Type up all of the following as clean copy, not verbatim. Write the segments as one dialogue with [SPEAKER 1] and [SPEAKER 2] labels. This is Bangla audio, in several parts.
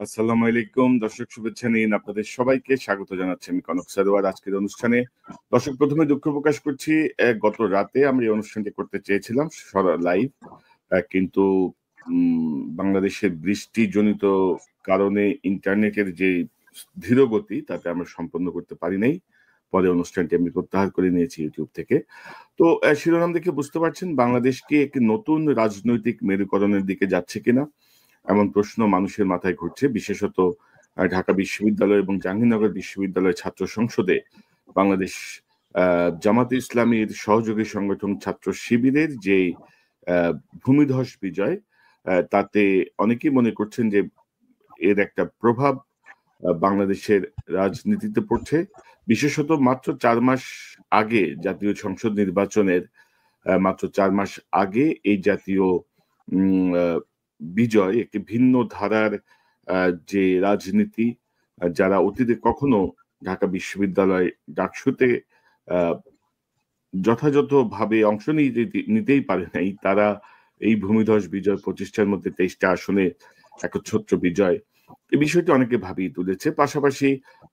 [SPEAKER 1] আসসালামু আলাইকুম দর্শক, শুভেচ্ছা নিন। আপনাদের সবাইকে স্বাগত জানাচ্ছি আমি কনক সারোয়ার আজকের অনুষ্ঠানে। দর্শক, প্রথমে দুঃখ প্রকাশ করছি, গত রাতে আমরা এই অনুষ্ঠানটি করতে চেয়েছিলাম লাইভ, কিন্তু বাংলাদেশের বৃষ্টিজনিত কারণে ইন্টারনেটের যে ধীরগতি তাতে আমরা সম্পন্ন করতে পারি নাই। পরে অনুষ্ঠানটি আমি প্রত্যাহার করে নিয়েছি ইউটিউব থেকে। তো শিরোনাম দেখে বুঝতে পারছেন বাংলাদেশ কি একটি নতুন রাজনৈতিক মেরুকরণের দিকে যাচ্ছে কিনা, এমন প্রশ্ন মানুষের মাথায় ঘুরছে। বিশেষত ঢাকা বিশ্ববিদ্যালয় এবং জাহাঙ্গীরনগর বিশ্ববিদ্যালয় ছাত্র সংসদে বাংলাদেশ জামাতে ইসলামীর সহযোগী সংগঠন ছাত্র শিবিরের যে ভূমিধস বিজয়, তাতে অনেকেই মনে করছেন যে এর একটা প্রভাব বাংলাদেশের রাজনীতিতে পড়ছে। বিশেষত মাত্র 4 মাস আগে জাতীয় সংসদ নির্বাচনের মাত্র 4 মাস আগে এই জাতীয় বিজয় একটি ভিন্ন ধারার যে রাজনীতি, যারা অতীতে কখনো ঢাকা বিশ্ববিদ্যালয় ডাকসুতে যথাযথভাবে অংশ নিতেই পারে নাই, তারা এই ভূমিধস বিজয় প্রতিষ্ঠার মধ্যে 23টা আসনে একচ্ছত্র বিজয়, এই বিষয়টি অনেকে ভাবিয়ে তুলেছে। পাশাপাশি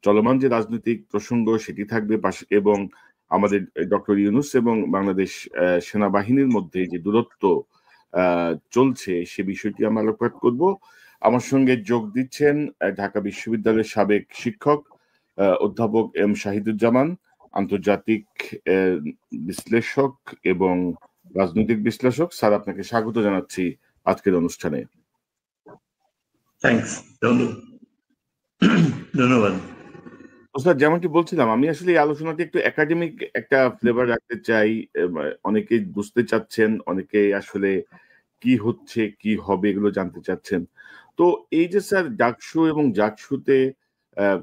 [SPEAKER 1] চলমান যে রাজনৈতিক প্রসঙ্গ সেটি থাকবে, এবং আমাদের ডক্টর ইউনূস এবং বাংলাদেশ সেনাবাহিনীর মধ্যে যে দূরত্ব চলছে সে বিষয়টি আমরা আলোকপাত করব। আমার সঙ্গে যোগ দিচ্ছেন ঢাকা বিশ্ববিদ্যালয়ের সাবেক শিক্ষক অধ্যাপক এম শাহিদুজ্জামান, আন্তর্জাতিক বিশ্লেষক এবং রাজনৈতিক বিশ্লেষক। স্যার, আপনাকে স্বাগত জানাচ্ছি আজকের অনুষ্ঠানে।
[SPEAKER 2] ধন্যবাদ।
[SPEAKER 1] স্যার, যেমনটি বলছিলাম, আমি আসলে এই আলোচনাটি একটু একাডেমিক একটা ফ্লেভার রাখতে চাই। অনেকে বুঝতে চাচ্ছেন, অনেকে আসলে কি হচ্ছে কি হবে এগুলো জানতে চাচ্ছেন। তো এই যে স্যার ডাকসু এবং জাকসুতে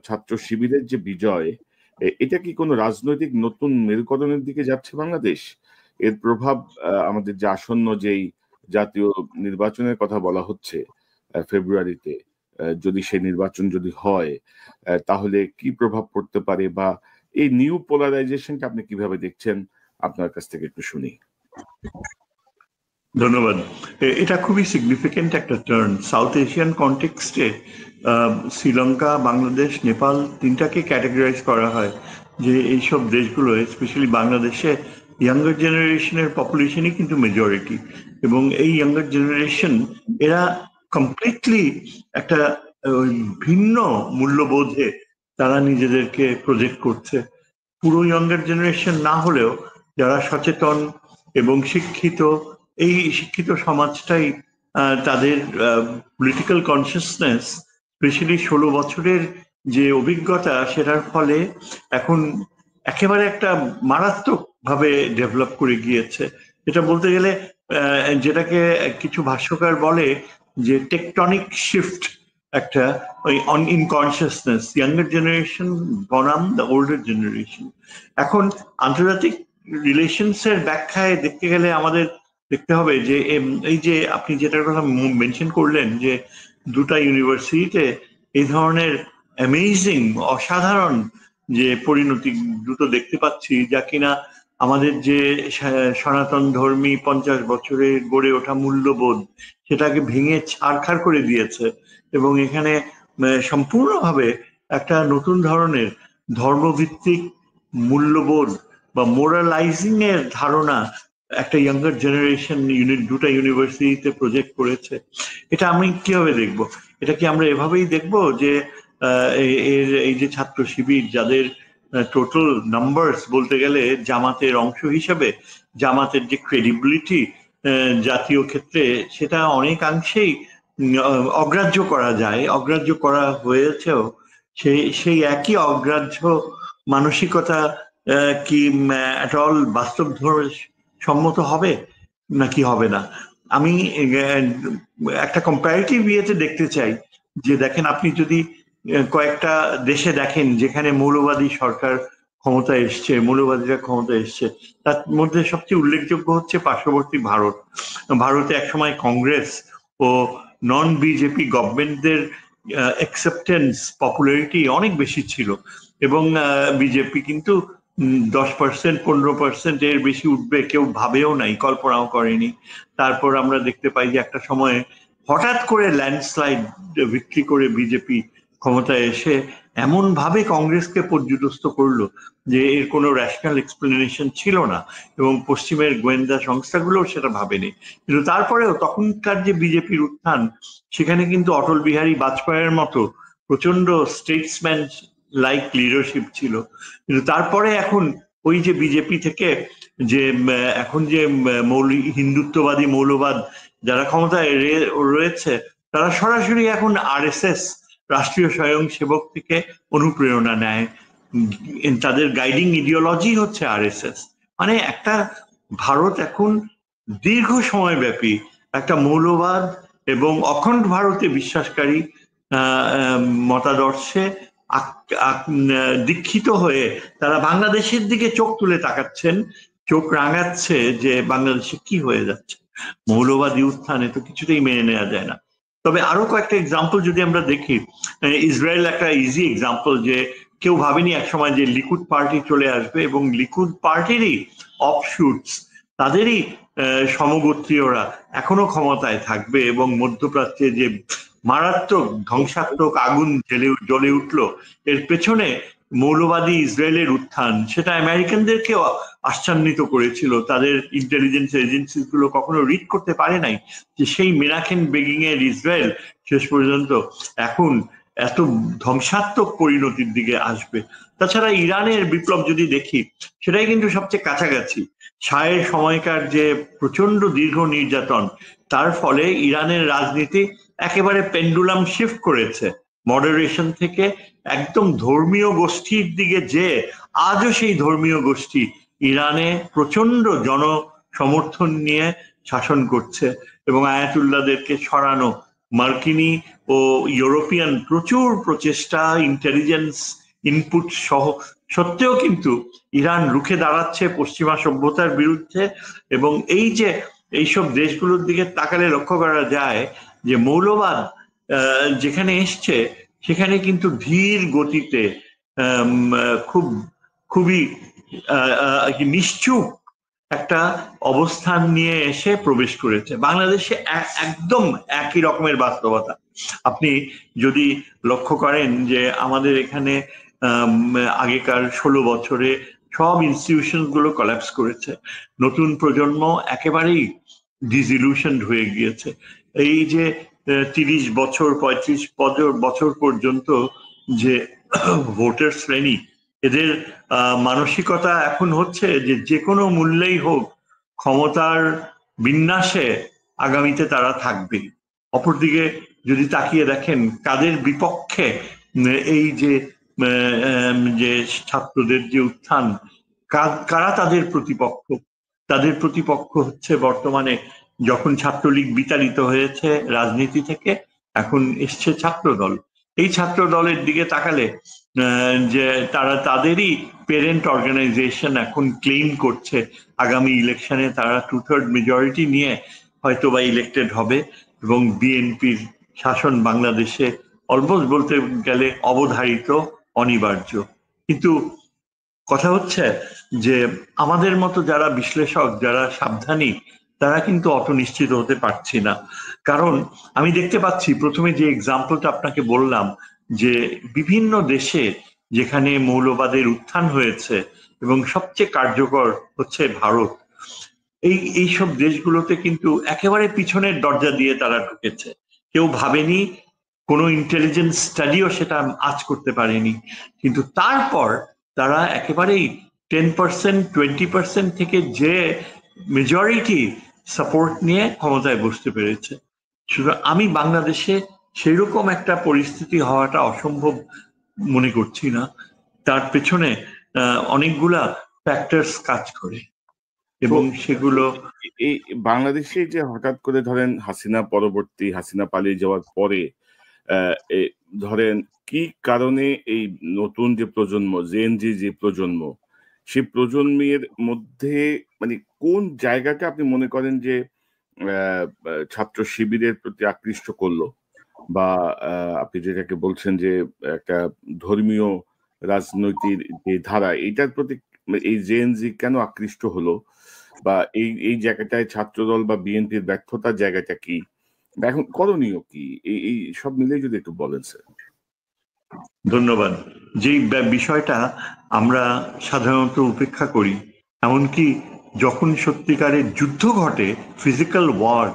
[SPEAKER 1] ছাত্র শিবিরের যে বিজয়, এটা কি কোনো রাজনৈতিক নতুন মেরুকরণের দিকে যাচ্ছে বাংলাদেশ? এর প্রভাব আমাদের যে আসন্ন যেই জাতীয় নির্বাচনের কথা বলা হচ্ছে ফেব্রুয়ারিতে, যদি সেই নির্বাচন যদি হয়, তাহলে কি প্রভাব পড়তে পারে, বা এই নিউ পোলারাইজেশনটা আপনি কিভাবে দেখছেন? আপনার কাছ থেকে একটু শুনি।
[SPEAKER 2] ধন্যবাদ। এটা খুবই সিগনিফিকেন্ট একটা টার্ন সাউথ এশিয়ান কনটেক্সটে। শ্রীলঙ্কা, বাংলাদেশ, নেপাল তিনটাকে ক্যাটেগরাইজ করা হয় যে এইসব দেশগুলো, স্পেশালি বাংলাদেশে ইয়াঙ্গার জেনারেশনের পপুলেশনই কিন্তু মেজরিটি, এবং এই ইয়াঙ্গার জেনারেশন এরা কমপ্লিটলি একটা ভিন্ন মূল্যবোধে তারা নিজেদেরকে প্রজেক্ট করছে। পুরো ইয়াঙ্গার জেনারেশন না হলেও যারা সচেতন এবং শিক্ষিত, এই শিক্ষিত সমাজটাই তাদের পলিটিক্যাল কনসিয়াসনেস, স্পেশালি 16 বছরের যে অভিজ্ঞতা, সেটার ফলে এখন একেবারে একটা মারাত্মক ভাবে ডেভেলপ করে গিয়েছে। এটা বলতে গেলে যেটাকে কিছু ভাষ্যকার বলে যে টেকটনিক শিফট, একটা ওই ইন কনসিয়াসনেস, ইয়াঙ্গার জেনারেশন বনাম দ্য ওল্ডার জেনারেশন। এখন আন্তর্জাতিক রিলেশনস এর ব্যাখ্যায় দেখতে গেলে আমাদের দেখতে হবে যে এই যে আপনি যেটার কথা মেনশন করলেন, যে দুটা ইউনিভার্সিটিতে এই ধরনের অ্যামেজিং, অসাধারণ যে পরিণতি দুটো দেখতে পাচ্ছি, যা কিনা আমাদের যে সনাতন ধর্মী 50 বছরের গড়ে ওঠা মূল্যবোধ সেটাকে ভেঙে ছারখার করে দিয়েছে, এবং এখানে সম্পূর্ণভাবে একটা নতুন ধরনের ধর্মভিত্তিক মূল্যবোধ বা মোরালাইজিং এর ধারণা একটা ইয়াঙ্গার জেনারেশন দুটা ইউনিভার্সিটিতে প্রজেক্ট করেছে। এটা আমি কিভাবে দেখব? এটা কি আমরা এভাবেই দেখব যে এই যে ছাত্র শিবির, যাদের টোটাল নাম্বারস বলতে গেলে জামাতের অংশ হিসেবে, জামাতের যে ক্রেডিবিলিটি জাতীয় ক্ষেত্রে, সেটা অনেকাংশেই অগ্রাহ্য করা যায়, অগ্রাহ্য করা হয়েছেও, সেই একই অগ্রাহ্য মানসিকতা কি অ্যাট অল বাস্তব সম্মত হবে নাকি হবে না? আমি একটা কম্পারেটিভ ইয়েতে দেখতে চাই যে দেখেন, আপনি যদি কয়েকটা দেশে দেখেন যেখানে মৌলবাদী সরকার ক্ষমতা এসছে, মৌলবাদীরা ক্ষমতা এসছে, তার মধ্যে সবচেয়ে উল্লেখযোগ্য হচ্ছে পার্শ্ববর্তী ভারত। ভারতে একসময় কংগ্রেস ও নন বিজেপি গভর্নমেন্টদের অ্যাকসেপ্টেন্স, পপুলারিটি অনেক বেশি ছিল, এবং বিজেপি কিন্তু 10%, 15% এর বেশি উঠবে কেউ ভাবেও নাই, কল্পনাও করেনি। তারপর আমরা দেখতে পাই যে একটা সময়ে হঠাৎ করে ল্যান্ডস্লাইড বিক্রি করে বিজেপি ক্ষমতায় এসে এমন ভাবে কংগ্রেসকে পর্যুদস্ত করলো যে এর কোনো রেশনাল এক্সপ্লেনেশন ছিল না, এবং পশ্চিমের গোয়েন্দা সংস্থাগুলো সেটা ভাবেনি। কিন্তু তারপরেও তখনকার যে বিজেপির উত্থান, সেখানে কিন্তু অটল বিহারী বাজপেয়ীর মতো প্রচন্ড স্টেটসম্যান লাইক লিডারশিপ ছিল। কিন্তু তারপরে এখন ওই যে বিজেপি থেকে যে এখন যে হিন্দুত্ববাদী মৌলবাদ যারা ক্ষমতায় রয়েছে, তারা সরাসরি এখন আরএসএস রাষ্ট্রীয় স্বয়ংসেবক থেকে অনুপ্রেরণা নেয়। তাদের গাইডিং ইডিওলজি হচ্ছে আরএসএস। মানে একটা ভারত এখন দীর্ঘ সময় ব্যাপী একটা মৌলবাদ এবং অখণ্ড ভারতে বিশ্বাসকারী মতাদর্শে দীক্ষিত হয়ে তারা বাংলাদেশের দিকে চোখ তুলে তাকাচ্ছেন, চোখ রাঙাচ্ছে যে বাংলাদেশে কি হয়ে যাচ্ছে। মৌলবাদী উত্থানে তো কিছুতেই মেনে নেওয়া যায় না। তবে আরো কয়েকটা এক্সাম্পল যদি আমরা দেখি, ইসরায়েল একটা ইজি এক্সাম্পল, যে কেউ ভাবেনি একসময় যে লিকুড পার্টি চলে আসবে এবং লিকুড পার্টিরই অফশুটস, তাদেরই সমগোত্রীয়রা এখনো ক্ষমতায় থাকবে এবং মধ্যপ্রাচ্যে যে মারাত্মক ধ্বংসাত্মক আগুন জ্বলে উঠলো, এর পেছনে মৌলবাদী ইসরায়েলের উত্থান, সেটা আমেরিকানদেরকেও আশ্চর্যিত করেছিল। তাদের ইন্টেলিজেন্স এজেন্সি গুলো কখনো রিড করতে পারে নাই যে সেই মেনাকেন বেগিং এর ইসরায়েল শেষ পর্যন্ত এখন এত ধ্বংসাত্মক পরিণতির দিকে আসবে। তাছাড়া ইরানের বিপ্লব যদি দেখি, সেটাই কিন্তু সবচেয়ে কাছাকাছি। শাহের সময়কার যে প্রচন্ড দীর্ঘ নির্যাতন, তার ফলে ইরানের রাজনীতি একেবারে পেন্ডুলাম শিফট করেছে মডারেশন থেকে একদম ধর্মীয় গোষ্ঠীর দিকে, যে আজও সেই ধর্মীয় গোষ্ঠী ইরানে প্রচন্ড জনসমর্থন নিয়ে শাসন করছে এবং আয়াতুল্লাহদেরকে সরানো, মার্কিনী ও ইউরোপিয়ান প্রচুর প্রচেষ্টা, ইন্টেলিজেন্স ইনপুট সহ সত্ত্বেও কিন্তু ইরান রুখে দাঁড়াচ্ছে পশ্চিমা সভ্যতার বিরুদ্ধে। এবং এই যে এইসব দেশগুলোর দিকে তাকালে লক্ষ্য করা যায় যে মৌলবাদ যেখানে এসছে সেখানে কিন্তু ধীর গতিতে খুবই নিশ্চুপ একটা অবস্থান নিয়ে এসে প্রবেশ করেছে। বাংলাদেশে একদম একই রকমের বাস্তবতা। আপনি যদি লক্ষ্য করেন যে আমাদের এখানে আগেকার 16 বছরে সব ইনস্টিটিউশন গুলো কলাপস করেছে, নতুন প্রজন্ম একেবারেই ডিসইলিউশনড হয়ে গিয়েছে। এই যে 30 বছর 35 বছর পর্যন্ত যে ভোটার শ্রেণী, এদের মানসিকতা এখন হচ্ছে যে কোনো মূল্যেই হোক ক্ষমতার বিন্যাসে আগামীতে তারা থাকবে। অপরদিকে যদি তাকিয়ে দেখেন কাদের বিপক্ষে এই যে ছাত্রদের যে উত্থান, কারা তাদের প্রতিপক্ষ? তাদের প্রতিপক্ষ হচ্ছে বর্তমানে, যখন ছাত্রলীগ বিতাড়িত হয়েছে রাজনীতি থেকে, এখন এসছে ছাত্রদল। এই ছাত্র দলের দিকে তাকালে যে তারা তাদেরই পেরেন্ট অর্গানাইজেশন এখন ক্লেম করছে আগামী ইলেকশনে তারা 2/3 মেজরিটি নিয়ে হয়তো বা ইলেক্টেড হবে এবং বিএনপির শাসন বাংলাদেশে অলমোস্ট বলতে গেলে অবধারিত, অনিবার্য। কিন্তু কথা হচ্ছে যে আমাদের মতো যারা বিশ্লেষক, যারা সাবধানী, তারা কিন্তু অত নিশ্চিত হতে পারছি না। কারণ আমি দেখতে পাচ্ছি, প্রথমে যে এক্সাম্পলটা আপনাকে বললাম, যে বিভিন্ন দেশে যেখানে মৌলবাদের উত্থান হয়েছে এবং সবচেয়ে কার্যকর হচ্ছে ভারত, এইসব দেশগুলোতে কিন্তু একেবারে পিছনের দরজা দিয়ে তারা ঢুকেছে। কেউ ভাবেনি, কোনো ইন্টেলিজেন্স স্টাডিও সেটা আজ করতে পারেনি, কিন্তু তারপর তারা একেবারেই 10% 20% থেকে যে মেজরিটি সাপোর্ট নিয়ে ক্ষমতায় বসতে পেরেছে। সুতরাং আমি বাংলাদেশে সেরকম একটা পরিস্থিতি হওয়াটা অসম্ভব মনে করছি না। তার পেছনে অনেকগুলা ফ্যাক্টরস কাজ করে এবং সেগুলো
[SPEAKER 1] এই বাংলাদেশে যে হঠাৎ করে ধরেন হাসিনা পরবর্তী, হাসিনা পালিয়ে যাওয়ার পরে ধরেন কি কারণে এই নতুন যে প্রজন্ম, জেনজি যে প্রজন্ম, সেই প্রজন্মের মধ্যে মানে কোন জায়গাটা আপনি মনে করেন যে ছাত্র শিবিরের প্রতি আকৃষ্ট করলো, বা আপনি যেটাকে বলছেন যে একটা ধর্মীয় রাজনৈতিক যে ধারা, এইটার প্রতি এই জেএনজি কেন আকৃষ্ট হলো, বা এই জায়গাটায় ছাত্রদল বা বিএনপির ব্যর্থতার জায়গাটা কি, এখন করণীয় কি, এই সব মিলে যদি একটু বলেন স্যার।
[SPEAKER 2] ধন্যবাদ। যেই বিষয়টা আমরা সাধারণত উপেক্ষা করি, এমনকি যখন সত্যিকারের যুদ্ধ ঘটে, ফিজিক্যাল ওয়ার,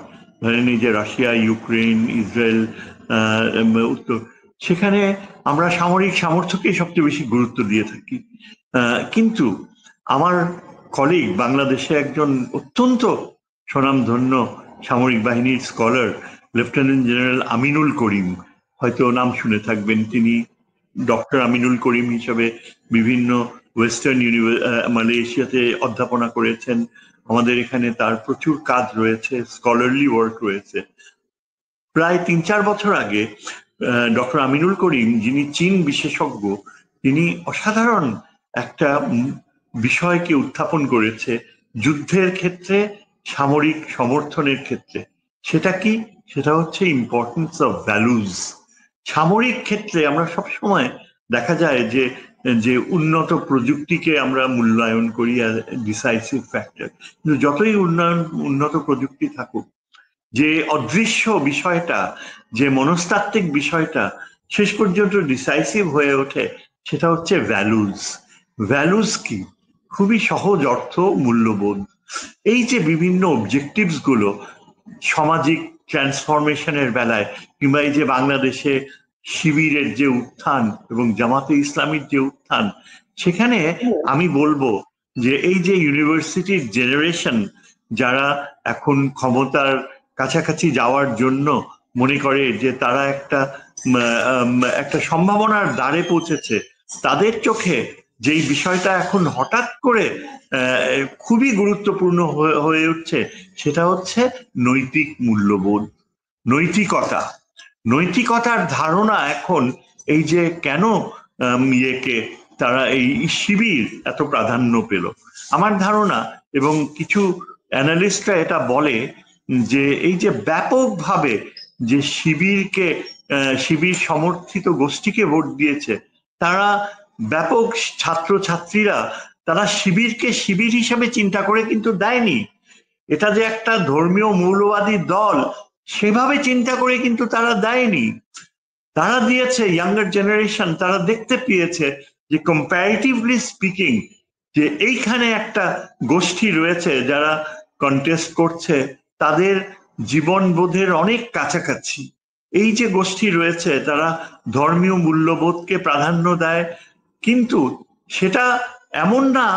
[SPEAKER 2] ধরেন এই যে রাশিয়া, ইউক্রেন, ইসরায়েল, উত্তর, সেখানে আমরা সামরিক সামর্থ্যকেই সবচেয়ে বেশি গুরুত্ব দিয়ে থাকি। কিন্তু আমার কলিগ বাংলাদেশে একজন অত্যন্ত স্বনামধন্য সামরিক বাহিনীর স্কলার, লেফটেন্যান্ট জেনারেল আমিনুল করিম, হয়তো নাম শুনে থাকবেন। তিনি ডক্টর আমিনুল করিম হিসেবে বিভিন্ন ওয়েস্টার্ন মালয়েশিয়াতে অধ্যাপনা করেছেন। আমাদের এখানে তার প্রচুর কাজ রয়েছে, স্কলারলি ওয়ার্ক রয়েছে। প্রায় ৩-৪ বছর আগে ডক্টর আমিনুল করিম, যিনি চীন বিশেষজ্ঞ, তিনি অসাধারণ একটা বিষয়কে উত্থাপন করেছে যুদ্ধের ক্ষেত্রে সামরিক সমর্থনের ক্ষেত্রে। সেটা কি? সেটা হচ্ছে ইম্পর্টেন্স অফ ভ্যালুজ। সামরিক ক্ষেত্রে আমরা সবসময় দেখা যায় যে যে উন্নত প্রযুক্তিকে আমরা মূল্যায়ন করি অ্যাজ ডিসাইসিভ ফ্যাক্টর, কিন্তু যতই উন্নত প্রযুক্তি থাকুক, যে অদৃশ্য বিষয়টা, যে মনস্তাত্ত্বিক বিষয়টা শেষ পর্যন্ত ডিসাইসিভ হয়ে ওঠে, সেটা হচ্ছে ভ্যালুজ। ভ্যালুজ কি? খুবই সহজ অর্থ, মূল্যবোধ। এই যে বিভিন্ন অবজেক্টিভস গুলো সামাজিক ট্রান্সফরমেশনের বেলায়, কিংবা এই যে বাংলাদেশে শিবিরের যে উত্থান এবং জামাতে ইসলামীর যে উত্থান, সেখানে আমি বলবো যে এই যে ইউনিভার্সিটির জেনারেশন, যারা এখন ক্ষমতার কাছাকাছি যাওয়ার জন্য মনে করে যে তারা একটা সম্ভাবনার দ্বারে পৌঁছেছে, তাদের চোখে যেই বিষয়টা এখন হঠাৎ করে খুবই গুরুত্বপূর্ণ হয়ে উঠছে, সেটা হচ্ছে নৈতিক মূল্যবোধ, নৈতিকতা। নৈতিকতার ধারণা এখন এই যে কেন তারা এই শিবির এত প্রাধান্য পেল, আমার ধারণা, এবং কিছু অ্যানালিস্টরা এটা বলে যে এই যে ব্যাপকভাবে যে শিবির সমর্থিত গোষ্ঠীকে ভোট দিয়েছে, তারা ব্যাপক ছাত্রছাত্রীরা তারা শিবিরকে শিবির হিসেবে চিন্তা করে কিন্তু দেয়নি। এটা যে একটা ধর্মীয় মৌলবাদী দল সেভাবে চিন্তা করে কিন্তু তারা দেয়নি। তারা দিয়েছে ইয়াঙ্গার জেনারেশন, তারা দেখতে পেয়েছে যে কম্পারেটিভলি স্পিকিং, যে এইখানে একটা গোষ্ঠী রয়েছে যারা কন্টেস্ট করছে, তাদের জীবনবোধের অনেক কাছাকাছি। এই যে গোষ্ঠী রয়েছে তারা ধর্মীয় মূল্যবোধকে প্রাধান্য দেয়, কিন্তু সেটা এমন না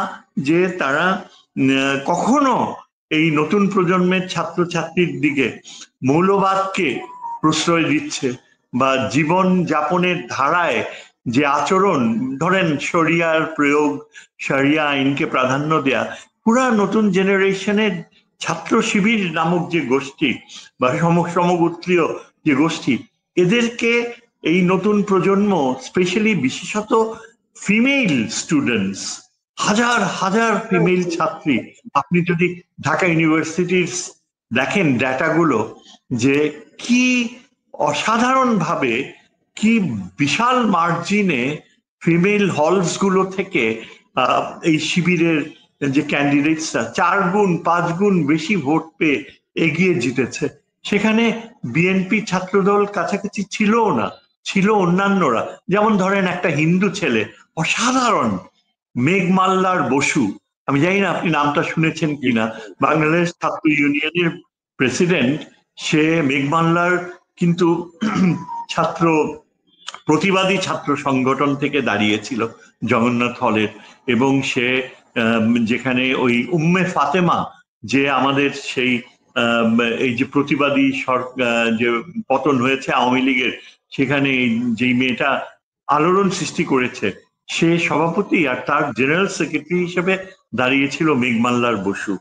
[SPEAKER 2] যে তারা কখনো এই নতুন প্রজন্মের ছাত্রছাত্রীর দিকে মৌলবাদকে প্রশ্রয় দিচ্ছে, বা জীবন যাপনের ধারায় যে আচরণ, ধরেন শরিয়ার প্রয়োগ, শরিয়া আইনকে প্রাধান্য দেয়া, পুরা নতুন জেনারেশনের ছাত্র শিবির নামক যে গোষ্ঠী বা সমগোত্রীয় যে গোষ্ঠী, এদেরকে এই নতুন প্রজন্ম, স্পেশালি বিশেষত ফিমেল স্টুডেন্টস, হাজার হাজার ফিমেল ছাত্রী, আপনি যদি ঢাকা ইউনিভার্সিটির দেখেন ডেটাগুলো, যে কি অসাধারণভাবে, কি বিশাল মার্জিনে ফিমেল হলস গুলো থেকে এই শিবিরের যে ক্যান্ডিডেটসরা 4 গুণ 5 গুণ বেশি ভোট পেয়ে এগিয়ে জিতেছে। সেখানে বিএনপি ছাত্রদল কাছাকাছি ছিলও না, ছিল অন্যান্যরা। যেমন ধরেন একটা হিন্দু ছেলে, অসাধারণ, মেঘমাল্লার বসু, আমি জানি না আপনি নামটা শুনেছেন কিনা, বাংলাদেশ ছাত্র ইউনিয়নের প্রেসিডেন্ট। সে মেঘমাল্লার কিন্তু প্রতিবাদী ছাত্র সংগঠন থেকে দাঁড়িয়েছিল জগন্নাথ হলের, এবং সে যেখানে ওই উম্মে ফাতেমা, যে আমাদের সেই এই যে প্রতিবাদী যে পতন হয়েছে আওয়ামী লীগের, সেখানে যেই মেয়েটা আলোড়ন সৃষ্টি করেছে, সে সভাপতি, আর তার জেনারেল সেক্রেটারি হিসেবে দাঁড়িয়েছিল মেঘমাল্লার বসু।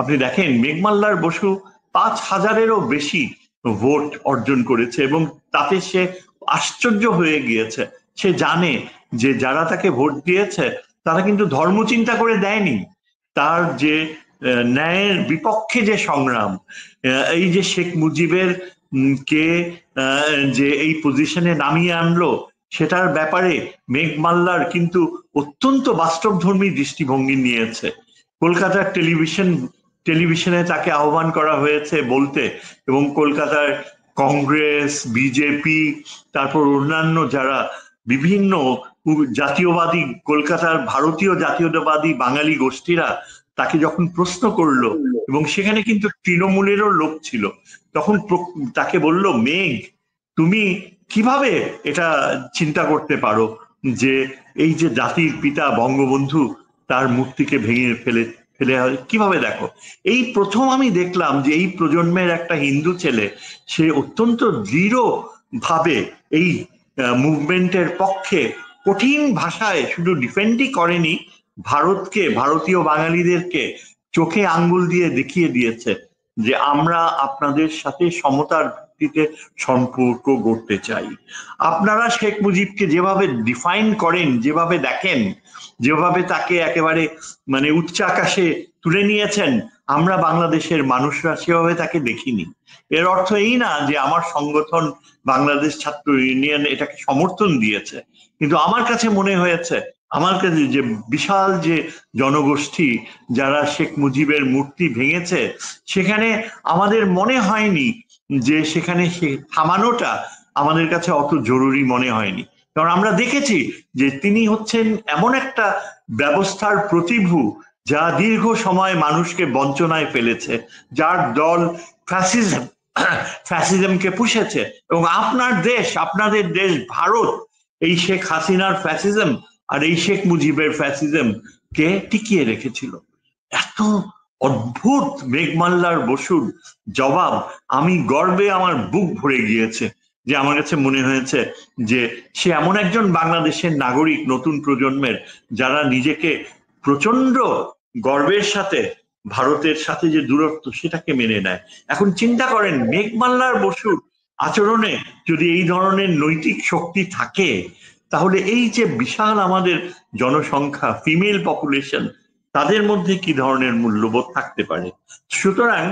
[SPEAKER 2] আপনি দেখেন মেঘমাল্লার বসু 5,000-এরও বেশি ভোট অর্জন করেছে, এবং তাতে সে আশ্চর্য হয়ে গিয়েছে। সে জানে যে যারা তাকে ভোট দিয়েছে তারা কিন্তু ধর্ম চিন্তা করে দেয়নি, তার যে ন্যায়ের বিপক্ষে যে সংগ্রাম, এই যে শেখ মুজিবের কে যে এই পজিশনে নামিয়ে আনলো, সেটার ব্যাপারে মেঘমাল্লার কিন্তু অত্যন্ত বাস্তবধর্মী দৃষ্টিভঙ্গি নিয়েছে। কলকাতার টেলিভিশনে তাকে আহ্বান করা হয়েছে বলতে, এবং কলকাতার কংগ্রেস, বিজেপি, তারপর অন্যান্য যারা বিভিন্ন জাতীয়বাদী, কলকাতার ভারতীয় জাতীয়তাবাদী বাঙালি গোষ্ঠীরা তাকে যখন প্রশ্ন করলো, এবং সেখানে কিন্তু তৃণমূলেরও লোক ছিল, তখন তাকে বলল, মেঘ, তুমি কিভাবে এটা চিন্তা করতে পারো যে এই যে জাতির পিতা বঙ্গবন্ধু তার মূর্তিকে ভেঙে ফেলে কিভাবে দেখো? এই প্রথম আমি দেখলাম যে এই প্রজন্মের একটা হিন্দু ছেলে, সে অত্যন্ত দৃঢ় ভাবে এই মুভমেন্টের পক্ষে কঠিন ভাষায় শুধু ডিফেন্ডই করেনি, ভারতকে, ভারতীয় বাঙালিদেরকে চোখে আঙ্গুল দিয়ে দেখিয়ে দিয়েছে যে আমরা আপনাদের সাথে সমতার ভিত্তিতে সম্পর্ক গড়তে চাই। আপনারা শেখ মুজিবকে যেভাবে ডিফাইন করেন, যেভাবে দেখেন, যেভাবে তাকে একেবারে মানে উচ্চাকাশে তুলে নিয়েছেন, আমরা বাংলাদেশের মানুষরা সেভাবে তাকে দেখিনি। এর অর্থ এই না যে আমার সংগঠন বাংলাদেশ ছাত্র ইউনিয়ন এটাকে সমর্থন দিয়েছে, কিন্তু আমার কাছে মনে হয়েছে, আমার কাছে যে বিশাল যে জনগোষ্ঠী যারা শেখ মুজিবের মূর্তি ভেঙেছে, সেখানে আমাদের মনে হয়নি যে সেখানে থামানোটা আমাদের কাছে অত জরুরি মনে হয়নি। কারণ আমরা দেখেছি যে তিনি হচ্ছেন এমন একটা ব্যবস্থার প্রতিভূ যা দীর্ঘ সময় মানুষকে বঞ্চনায় ফেলেছে, যার দল ফ্যাসিজমকে পুষেছে, এবং আপনাদের দেশ ভারত এই শেখ হাসিনার ফ্যাসিজম আর এই শেখ মুজিবের ফ্যাসিজম কে টিকিয়ে রেখেছিল। এত অদ্ভুত মেঘমাল্লার বসুর জবাব, আমি গর্বে আমার বুক ভরে গিয়েছে, যে আমার কাছে মনে হয়েছে যে সে এমন একজন বাংলাদেশের নাগরিক, নতুন প্রজন্মের, যারা নিজেকে প্রচন্ড গর্বের সাথে ভারতের সাথে যে দূরত্ব সেটাকে মেনে নেয়। এখন চিন্তা করেন, মেঘমাল্লার বসুর আচরণে যদি এই ধরনের নৈতিক শক্তি থাকে, তাহলে এই যে বিশাল আমাদের জনসংখ্যা, ফিমেল পপুলেশন, তাদের মধ্যে কি ধরনের মূল্যবোধ থাকতে পারে? সুতরাং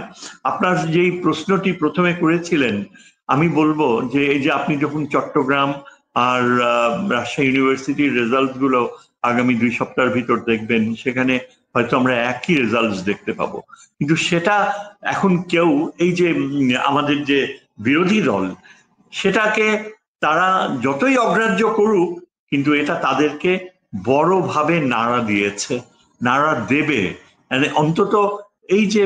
[SPEAKER 2] আপনার যেই প্রশ্নটি প্রথমে করেছিলেন, আমি বলবো যে এই যে আপনি যখন চট্টগ্রাম আর রাজশাহী ইউনিভার্সিটির রেজাল্ট গুলো আগামী 2 সপ্তাহের ভিতর দেখবেন, সেখানে হয়তো আমরা একই রেজাল্ট দেখতে পাবো। কিন্তু সেটা এখন কেউ, এই যে আমাদের যে বিরোধী দল, সেটাকে তারা যতই অগ্রাহ্য করুক, কিন্তু এটা তাদেরকে বড়ভাবে নাড়া দিয়েছে, নাড়া দেবে। অন্তত এই যে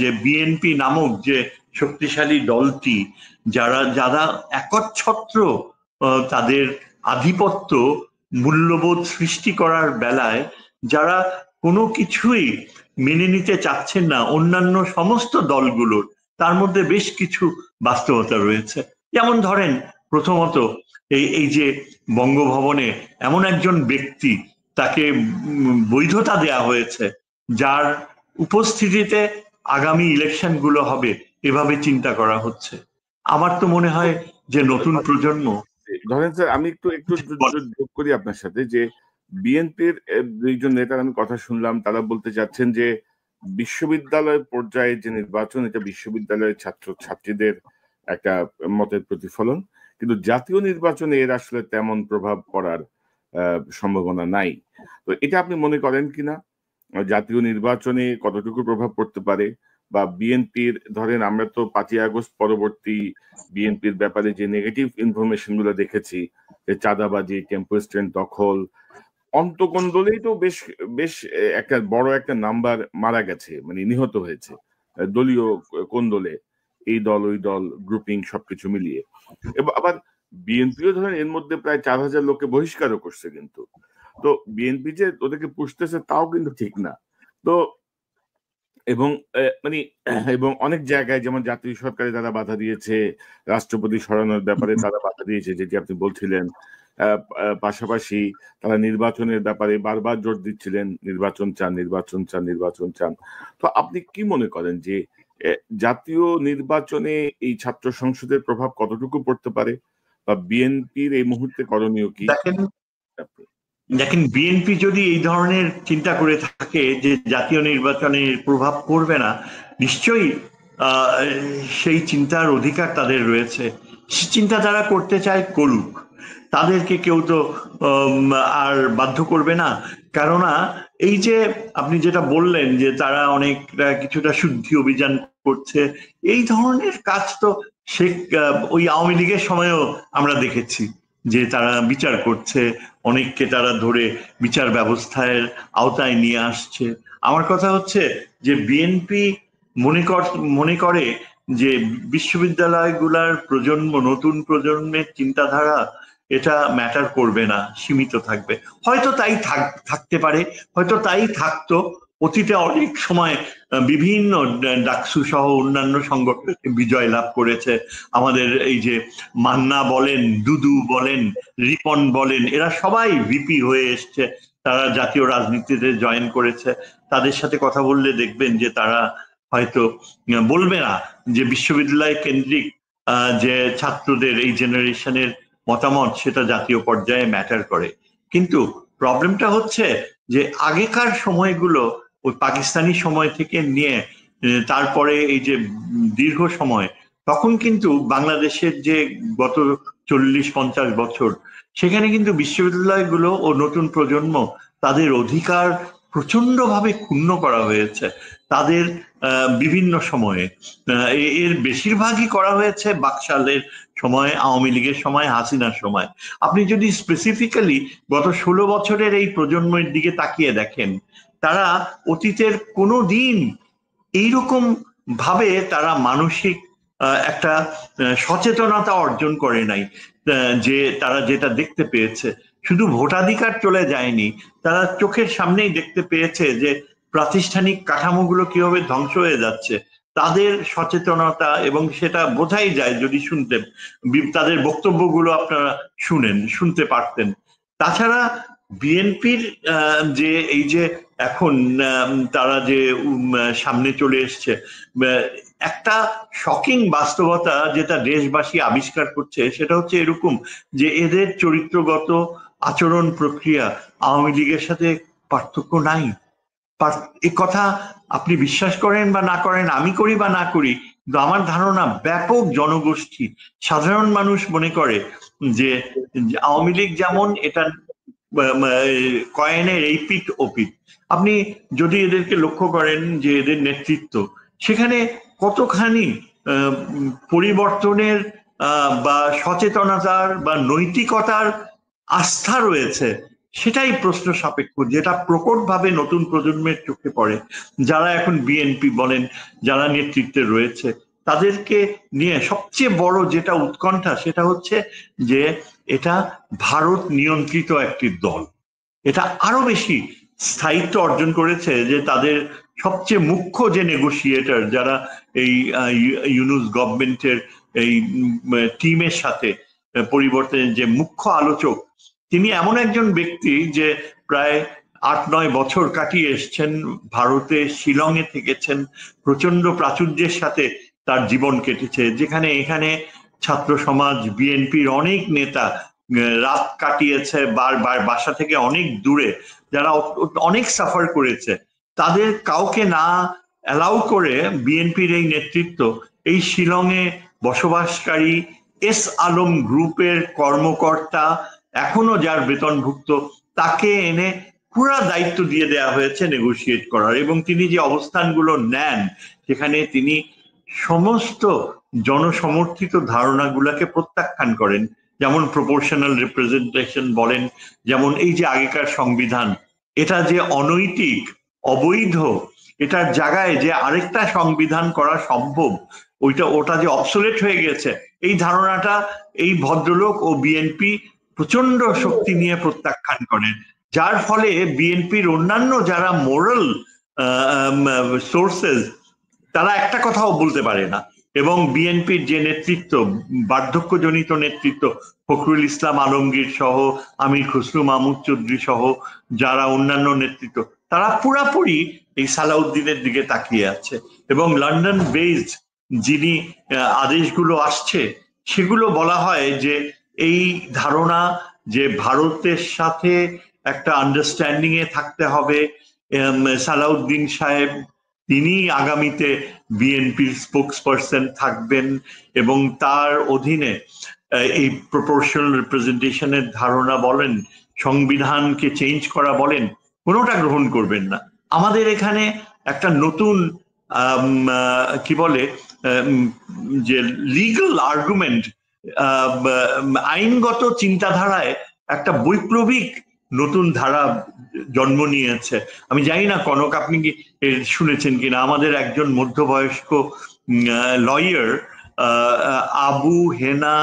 [SPEAKER 2] যে বিএনপি নামক যে শক্তিশালী দলটি, যারা একচ্ছত্র তাদের আধিপত্য মূল্যবোধ সৃষ্টি করার বেলায় যারা কোনো কিছুই মেনে নিতে চাচ্ছেন না অন্যান্য সমস্ত দলগুলোর, তার মধ্যে বেশ কিছু বাস্তবতা রয়েছে। যেমন ধরেন, প্রথমত এই যে বঙ্গভবনে এমন একজন ব্যক্তি, তাকে বৈধতা দেয়া হয়েছে, যার উপস্থিতিতে আগামী ইলেকশন গুলো হবে, এভাবে চিন্তা করা হচ্ছে। আমার তো মনে হয় যে নতুন প্রজন্ম,
[SPEAKER 1] ধরেন স্যার, আমি একটু যোগ করি আপনার সাথে, যে বিএনপির দুইজন নেতার আমি কথা শুনলাম, তারা বলতে চাচ্ছেন যে বিশ্ববিদ্যালয় পর্যায়ে যে নির্বাচন, এটা বিশ্ববিদ্যালয়ের ছাত্র ছাত্রীদের একটা মতের প্রতিফলন, কিন্তু জাতীয় নির্বাচনে এর আসলে তেমন প্রভাব পড়ার সম্ভাবনা নাই। তো এটা আপনি মনে করেন কিনা, জাতীয় নির্বাচনে কতটুকু প্রভাব পড়তে পারে? বা বিএনপির, ধরেন আমরা তো 5ই আগস্ট পরবর্তী বিএনপির ব্যাপারে যে নেগেটিভ ইনফরমেশন গুলো দেখেছি, যে চাঁদাবাজি, ক্যাম্পাস ট্রেন দখল, অন্তকোন্দলেই তো বেশ বেশ একটা বড় একটা নাম্বার মারা গেছে, মানে নিহত হয়েছে দলীয় কোন্দলে, এই দল ওই দল গ্রুপিং সবকিছু মিলিয়ে। এবং আবার বিএনপিও ধরেন এর মধ্যে প্রায় 4000 লোককে বহিষ্কারও করছে, কিন্তু তো বিএনপি যে ওদেরকে পুষতেছে তাও কিন্তু ঠিক না। তো এবং মানে এবং অনেক জায়গায়, যেমন জাতীয় সরকারে তারা বাধা দিয়েছে, রাষ্ট্রপতি সরানোর ব্যাপারে তারা বাধা দিয়েছে, যেটি আপনি বলছিলেন। পাশাপাশি তারা নির্বাচনের ব্যাপারে বারবার জোর দিচ্ছিলেন, নির্বাচন চান, নির্বাচন চান, নির্বাচন চান। তো আপনি কি মনে করেন যে জাতীয় নির্বাচনে এই ছাত্র সংসদের প্রভাব কতটুকু পড়তে পারে, বা বিএনপির এই মুহূর্তে করণীয় কি?
[SPEAKER 2] দেখেন, বিএনপি যদি এই ধরনের চিন্তা করে থাকে যে জাতীয় নির্বাচনে প্রভাব পড়বে না, নিশ্চয়ই সেই চিন্তার অধিকার তাদের রয়েছে। চিন্তা তারা করতে চায়, করুক, তাদেরকে কেউ তো আর বাধ্য করবে না। কেননা এই যে আপনি যেটা বললেন যে তারা অনেকটা কিছুটা শুদ্ধি অভিযান করছে, এই ধরনের কাজ তো ওই আওয়ামী লীগের সময়ও আমরা দেখেছি যে তারা বিচার করছে, অনেককে তারা ধরে বিচার ব্যবস্থার আওতায় নিয়ে আসছে। আমার কথা হচ্ছে যে বিএনপি মনে করে যে বিশ্ববিদ্যালয়গুলার নতুন প্রজন্মের চিন্তাধারা এটা ম্যাটার করবে না, সীমিত থাকবে। হয়তো তাই থাকতে পারে, হয়তো তাই থাকতো। অতীতে অনেক সময় বিভিন্ন ডাকসু সহ অন্যান্য সংগঠন বিজয় লাভ করেছে। আমাদের এই যে মান্না বলেন, দুদু বলেন, রিপন বলেন, এরা সবাই ভিপি হয়ে এসছে, তারা জাতীয় রাজনীতিতে জয়েন করেছে। তাদের সাথে কথা বললে দেখবেন যে তারা হয়তো বলবে না যে বিশ্ববিদ্যালয় কেন্দ্রিক যে ছাত্রদের এই জেনারেশনের মতামত সেটা জাতীয় পর্যায়ে ম্যাটার করে। কিন্তু প্রবলেমটা হচ্ছে যে আগেকার সময়গুলো ওই পাকিস্তানি সময় থেকে নিয়ে তারপরে এই যে দীর্ঘ সময়, তখন কিন্তু বাংলাদেশের যে গত 40-50 বছর, সেখানে কিন্তু বিশ্ববিদ্যালয়গুলো ও নতুন প্রজন্ম তাদের অধিকার প্রচন্ডভাবে ক্ষুণ্ণ করা হয়েছে। তাদের বিভিন্ন সময়ে এর বেশিরভাগই করা হয়েছে বাকশালের সময়, আওয়ামী লীগের সময়, হাসিনার সময়। আপনি যদি স্পেসিফিক্যালি গত 16 বছরের এই প্রজন্মের দিকে তাকিয়ে দেখেন, তারা অতীতের কোনো দিন এইরকম ভাবে তারা মানসিক একটা সচেতনতা অর্জন করে নাই। যে তারা যেটা দেখতে পেয়েছে, শুধু ভোটাধিকার চলে যায়নি, তারা চোখের সামনেই দেখতে পেয়েছে যে প্রাতিষ্ঠানিক কাঠামোগুলো কিভাবে ধ্বংস হয়ে যাচ্ছে। তাদের সচেতনতা, এবং সেটা বোঝাই যায় যদি তাদের বক্তব্যগুলো আপনারা শুনতে পারতেন। তাছাড়া বিএনপির যে এই যে এখন তারা যে সামনে চলে এসছে, একটা শকিং বাস্তবতা যেটা দেশবাসী আবিষ্কার করছে, সেটা হচ্ছে এরকম যে এদের চরিত্রগত আচরণ প্রক্রিয়া আওয়ামী লীগের সাথে পার্থক্য নাই। এই কথা আপনি বিশ্বাস করেন বা না করেন, আমি করি বা না করি, কিন্তু আমার ধারণা ব্যাপক জনগোষ্ঠী, সাধারণ মানুষ মনে করে যে আওয়ামী লীগ যেমন এটা কয়েনের এই পিঠ ও পিঠ। আপনি যদি এদেরকে লক্ষ্য করেন যে এদের নেতৃত্ব, সেখানে কতখানি পরিবর্তনের বা সচেতনতার বা নৈতিকতার আস্থা রয়েছে, সেটাই প্রশ্ন সাপেক্ষ, যেটা প্রকটভাবে নতুন প্রজন্মের চোখে পড়ে। যারা এখন বিএনপি বলেন, যারা নেতৃত্বে রয়েছে, তাদেরকে নিয়ে সবচেয়ে বড় যেটা উৎকণ্ঠা, সেটা হচ্ছে যে এটা ভারত নিয়ন্ত্রিত একটি দল। এটা আরো বেশি স্থায়িত্ব অর্জন করেছে যে তাদের সবচেয়ে মুখ্য যে নেগোসিয়েটর, যারা এই ইউনূস গভর্নমেন্টের এই টিমের সাথে পরিবর্তনের যে মুখ্য আলোচক, তিনি এমন একজন ব্যক্তি যে প্রায় 8-9 বছর কাটিয়ে এসছেন ভারতে, শিলংয়ে থেকেছেন, প্রচন্ড প্রাচুর্যের সাথে তার জীবন কেটেছে, যেখানে এখানে ছাত্র সমাজ, বিএনপির অনেক নেতা রাত কাটিয়েছে বাসা থেকে অনেক দূরে, যারা অনেক সাফার করেছে। তাদের কাউকে না অ্যালাউ করে বিএনপির এই নেতৃত্ব এই শিলংয়ে বসবাসকারী এস আলম গ্রুপের কর্মকর্তা, এখনো যার বেতনভুক্ত, তাকে এনে পুরা দায়িত্ব দিয়ে দেওয়া হয়েছে নেগোসিয়েট করার। এবং তিনি যে অবস্থানগুলো নেন, সেখানে তিনি সমস্ত জনসমর্থিত ধারণাগুলোকে প্রত্যাখ্যান করেন। যেমন প্রপোর্শনাল রিপ্রেজেন্টেশন বলেন, যেমন এই যে আগেকার সংবিধান, এটা যে অনৈতিক, অবৈধ, এটার জায়গায় যে আরেকটা সংবিধান করা সম্ভব, ওটা যে অবসোলেট হয়ে গেছে, এই ধারণাটা এই ভদ্রলোক ও বিএনপি প্রচন্ড শক্তি নিয়ে প্রত্যাখ্যান করেন। যার ফলে বিএনপির অন্যান্য যারা মোরাল সোর্সেস, তারা একটা কথাও বলতে পারে না। এবং বিএনপির যে নেতৃত্ব, বার্ধক্যজনিত নেতৃত্ব, ফখরুল ইসলাম আলমগীর সহ, আমির খসরু মাহমুদ চৌধুরী সহ যারা অন্যান্য নেতৃত্ব, তারা পুরাপুরি এই সালাউদ্দিনের দিকে তাকিয়ে আছে। এবং লন্ডন বেসড যিনি আদেশগুলো আসছে, সেগুলো বলা হয় যে এই ধারণা যে ভারতের সাথে একটা আন্ডারস্ট্যান্ডিং এ থাকতে হবে। সালাউদ্দিন সাহেব তিনি আগামীতে বিএনপির স্পোকসপারসন থাকবেন, এবং তার অধীনে এই প্রপোর্শনাল রিপ্রেজেন্টেশনের ধারণা বলেন, সংবিধানকে চেঞ্জ করা বলেন, কোনোটা গ্রহণ করবেন না। আমাদের এখানে একটা নতুন কি বলে যে লিগ্যাল আর্গুমেন্ট, আইনগত চিন্তাধারায় একটা বৈপ্লবিক নতুন ধারা জন্ম নিয়েছে। আমি জানি না কনক আপনি কি শুনেছেন কিনা, আমাদের একজন মধ্যবয়স্ক লয়ার আবু হেনা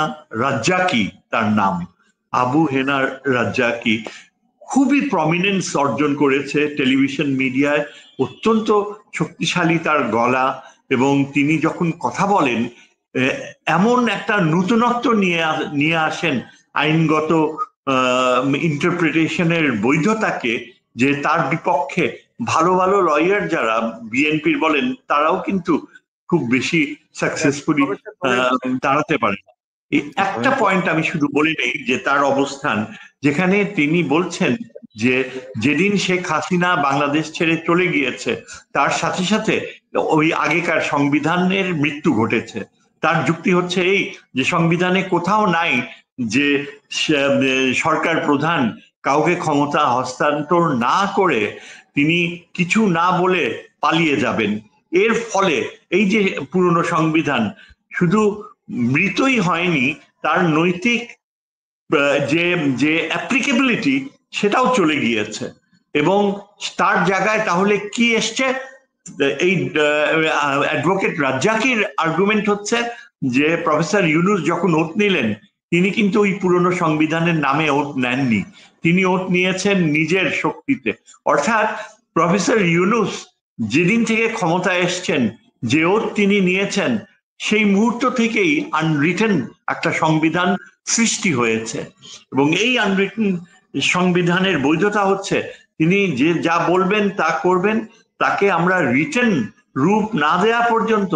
[SPEAKER 2] রাজ্জাকি, তার নাম আবু হেনা রাজ্জাকি, খুবই প্রমিনেন্স অর্জন করেছে টেলিভিশন মিডিয়ায়, অত্যন্ত শক্তিশালী তার গলা, এবং তিনি যখন কথা বলেন এমন একটা নতুনত্ব নিয়ে আসেন আইনগত ইন্টারপ্রিটেশনের বৈধতাকে, যে তার বিপক্ষে ভালো ভালো লয়ার যারা বিএনপির বলেন তারাও কিন্তু খুব বেশি সাকসেসফুলি দাঁড়াতে পারে। এই একটা পয়েন্ট আমি শুধু বলে নেই যে তার অবস্থান, যেখানে তিনি বলছেন যে যেদিন শেখ হাসিনা বাংলাদেশ ছেড়ে চলে গিয়েছে তার সাথে সাথে ওই আগেকার সংবিধানের মৃত্যু ঘটেছে। তার যুক্তি হচ্ছে এই যে সংবিধানে কোথাও নাই যে সরকার প্রধান কাউকে ক্ষমতা হস্তান্তর না করে তিনি কিছু না বলে পালিয়ে যাবেন। এর ফলে এই যে পুরনো সংবিধান শুধু মৃতই হয়নি, তার নৈতিক যে অ্যাপ্লিকেবিলিটি সেটাও চলে গিয়েছে। এবং তার জায়গায় তাহলে কি এসছে? এই অ্যাডভোকেট রাজ্জাকির আর্গুমেন্ট হচ্ছে যে প্রফেসর ইউনূস যখন ওত নিলেন, তিনি কিন্তু ওই পুরনো সংবিধানের নামে ওত নেননি, তিনি ওত নিয়েছেন নিজের শক্তিতে। অর্থাৎ প্রফেসর ইউনূস যেদিন থেকে ক্ষমতায় এসছেন, যে ওত তিনি নিয়েছেন, সেই মুহূর্ত থেকেই আনরিটেন একটা সংবিধান সৃষ্টি হয়েছে। এবং এই আনরিটেন সংবিধানের বৈধতা হচ্ছে তিনি যে যা বলবেন তা করবেন, তাকে আমরা রিটেন রূপ না দেয়া পর্যন্ত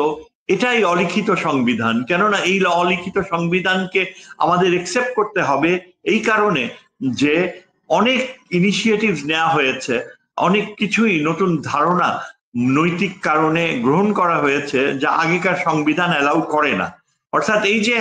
[SPEAKER 2] এটাই অলিখিত সংবিধান। কেননা এই অলিখিত সংবিধানকে আমাদের একসেপ্ট করতে হবে এই কারণে যে অনেক ইনিশিয়েটিভ নেওয়া হয়েছে, অনেক কিছুই নতুন ধারণা নৈতিক কারণে গ্রহণ করা হয়েছে যা আগেকার সংবিধান অ্যালাউ করে না। অর্থাৎ এই যে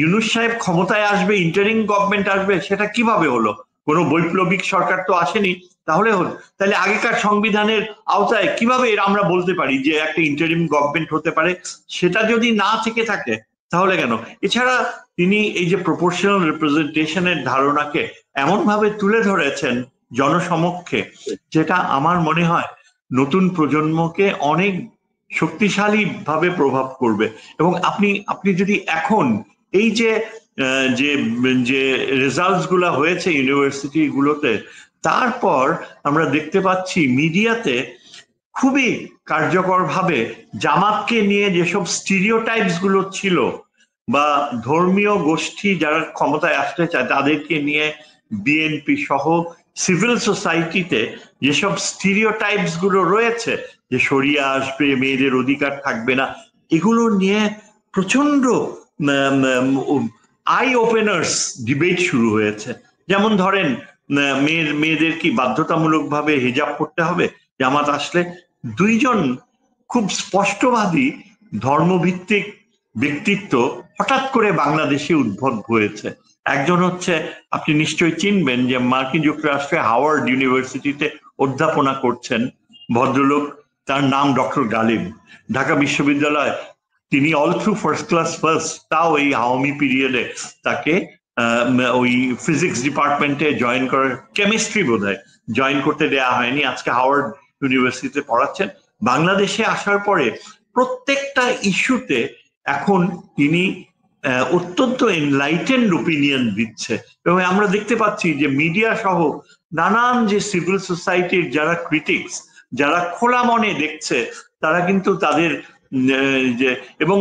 [SPEAKER 2] ইউনূস সাহেব ক্ষমতায় আসবে, ইন্টারিম গভর্নমেন্ট আসবে, সেটা কিভাবে হলো? কোনো বৈপ্লবিক সরকার তো আসেনি, তাহলে হলো তাহলে আগেকার সংবিধানের আওতায় কিভাবে আমরা বলতে পারি যে একটা ইন্টারিম গভর্নমেন্ট হতে পারে? সেটা যদি না থেকে থাকে তাহলে কেন? এছাড়া তিনি এই যে প্রপোর্শনাল রিপ্রেজেন্টেশনের ধারণাকে এমন ভাবে তুলে ধরেছেন জনসমক্ষে, যেটা আমার মনে হয় নতুন প্রজন্মকে অনেক শক্তিশালী ভাবে প্রভাব করবে। এবং আপনি যদি এখন এই যে যে রেজাল্টস গুলা হয়েছে ইউনিভার্সিটি গুলোতে, তারপর আমরা দেখতে পাচ্ছি মিডিয়াতে খুবই কার্যকর ভাবে জামাতকে নিয়ে যেসব স্টিরিওটাইপস গুলো ছিল, বা ধর্মীয় গোষ্ঠী যারা ক্ষমতায় আসতে চায় তাদেরকে নিয়ে বিএনপি সহ সিভিল সোসাইটিতে যেসব স্টিরিওটাইপস গুলো রয়েছে, যে শরিয়া আসবে, মেয়েদের অধিকার থাকবে না, এগুলো নিয়ে প্রচন্ড আই ওপেনার্স ডিবেট শুরু হয়েছে। যেমন ধরেন মেয়েদের কি বাধ্যতামূলকভাবে হিজাব করতে হবে জামাত আসলে? দুইজন খুব স্পষ্টবাদী ধর্মভিত্তিক ব্যক্তিত্ব হঠাৎ করে বাংলাদেশে উদ্ভব হয়েছে। একজন হচ্ছে, আপনি নিশ্চয়ই চিনবেন, যে মার্কিন যুক্তরাষ্ট্রে হাওয়ার্ড ইউনিভার্সিটিতে অধ্যাপনা করছেন ভদ্রলোক, তার নাম ডক্টর গালিব। ঢাকা বিশ্ববিদ্যালয় তিনি all through first class first, তাও এই আওয়ামী পিরিয়ডে তাকে ওই ফিজিক্স ডিপার্টমেন্টে জয়েন করার, কেমিস্ট্রি বোধহয় জয়েন করতে দেওয়া হয়নি, আজকে হাওয়ার্ড ইউনিভার্সিটিতে পড়াচ্ছেন। বাংলাদেশে আসার পরে প্রত্যেকটা ইস্যুতে এখন তিনি অত্যন্ত এনলাইটেন্ড ওপিনিয়ন দিচ্ছে। এবং আমরা দেখতে পাচ্ছি যে মিডিয়া সহ নানান যে সিভিল সোসাইটির যারা ক্রিটিক্স, যারা খোলা মনে দেখছে, তারা কিন্তু তাদের যে, এবং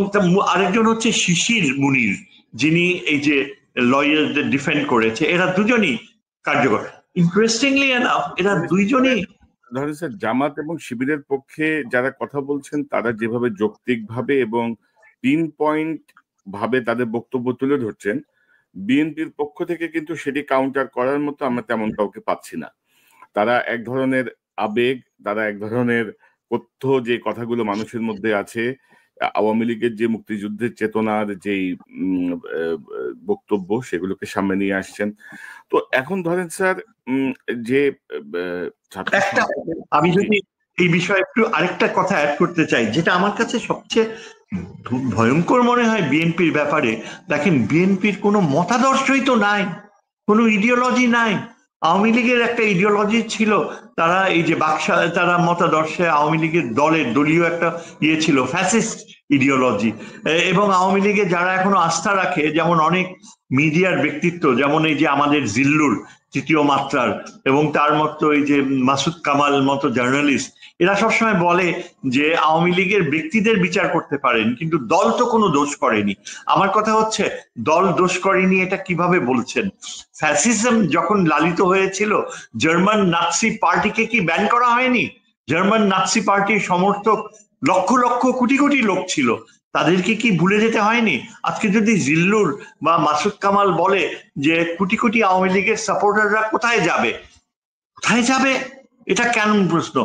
[SPEAKER 2] আরেকজন হচ্ছে শিশির মুনির, যিনি এই যে লয়ারদের ডিফেন্ড করেছে, এরা দুজনই কার্যকর। ইন্টারেস্টিংলি এনাফ এরা দুইজনই
[SPEAKER 1] ধরেন স্যার, জামাত এবং শিবিরের পক্ষে যারা কথা বলছেন তারা যেভাবে যৌক্তিকভাবে এবং পিন পয়েন্ট ভাবে তাদের বক্তব্য তুলে ধরছেন, বিএনপির পক্ষ থেকে কিন্তু সেটি কাউন্টার করার মতো আমরা তেমন কাউকে পাচ্ছি না। তারা এক ধরনের আবেগ, তারা এক ধরনের তথ্য, যে কথাগুলো মানুষের মধ্যে আছে, আওয়ামী লীগের যে মুক্তিযুদ্ধের চেতনার যেই বক্তব্য, সেগুলোকে সামনে নিয়ে আসছেন। তো এখন ধরেন স্যার, যে
[SPEAKER 2] আমি যদি এই বিষয়ে একটু আরেকটা কথা অ্যাড করতে চাই, যেটা আমার কাছে সবচেয়ে খুব ভয়ঙ্কর মনে হয় বিএনপির ব্যাপারে। দেখেন, বিএনপির কোনো মতাদর্শই তো নাই, কোনো ইডিওলজি নাই। আওয়ামী লীগের একটা ইডিওলজি ছিল, তারা এই যে বাকশা, তারা মতাদর্শে আওয়ামী লীগের দলীয় একটা ইয়ে ছিল, ফ্যাসিস্ট ইডিওলজি। এবং আওয়ামী লীগে যারা এখনো আস্থা রাখে, যেমন অনেক মিডিয়ার ব্যক্তিত্ব, যেমন এই যে আমাদের জিল্লুর তৃতীয় মাত্রার, এবং তার মতো এই যে মাসুদ কামাল মতো জার্নালিস্ট, এরা সবসময় বলে যে আওয়ামী লীগের ব্যক্তিদের বিচার করতে পারেন, কিন্তু দল তো কোনো দোষ করেনি। আমার কথা হচ্ছে, দল দোষ করেনি এটা কিভাবে বলছেন? ফ্যাসিজম যখন লালিত হয়েছিল, জার্মান নাৎসি পার্টিকে কি ব্যান করা হয়নি? জার্মান নাৎসি পার্টির সমর্থক লক্ষ লক্ষ কোটি কোটি লোক ছিল, তাদেরকে কি ভুলে যেতে হয়নি? আজকে যদি জিল্লুর বা মাসুদ কামাল বলে যে কোটি কোটি আওয়ামী লীগের সাপোর্টাররা কোথায় যাবে, কোথায় যাবে? এটা কেন প্রশ্ন?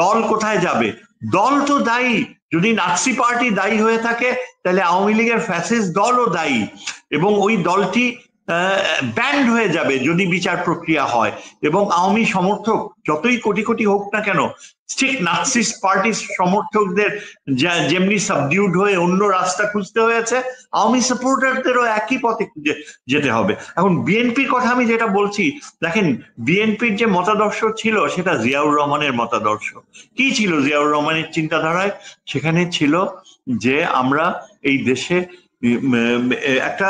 [SPEAKER 2] দল কোথায় যাবে? দল তো দায়ী। যদি নাৎসি পার্টি দায়ী হয়ে থাকে, তাহলে আওয়ামী লীগের ফ্যাসিস্ট দলও দায়ী, এবং ওই দলটি ব্যান্ড হয়ে যাবে যদি বিচার প্রক্রিয়া হয়। এবং আওয়ামী সমর্থক যতই কোটি কোটি হোক না কেন, ঠিক নাৎসি পার্টির সমর্থকদের যেমনি সাবডিউড হয়ে অন্য রাস্তা খুঁজতে হয়েছে, আওয়ামী সাপোর্টারদেরও একই পথে খুঁজে যেতে হবে। এখন বিএনপির কথা আমি যেটা বলছি, দেখেন, বিএনপির যে মতাদর্শ ছিল সেটা জিয়াউর রহমানের মতাদর্শ। কি ছিল জিয়াউর রহমানের চিন্তাধারায়? সেখানে ছিল যে আমরা এই দেশে একটা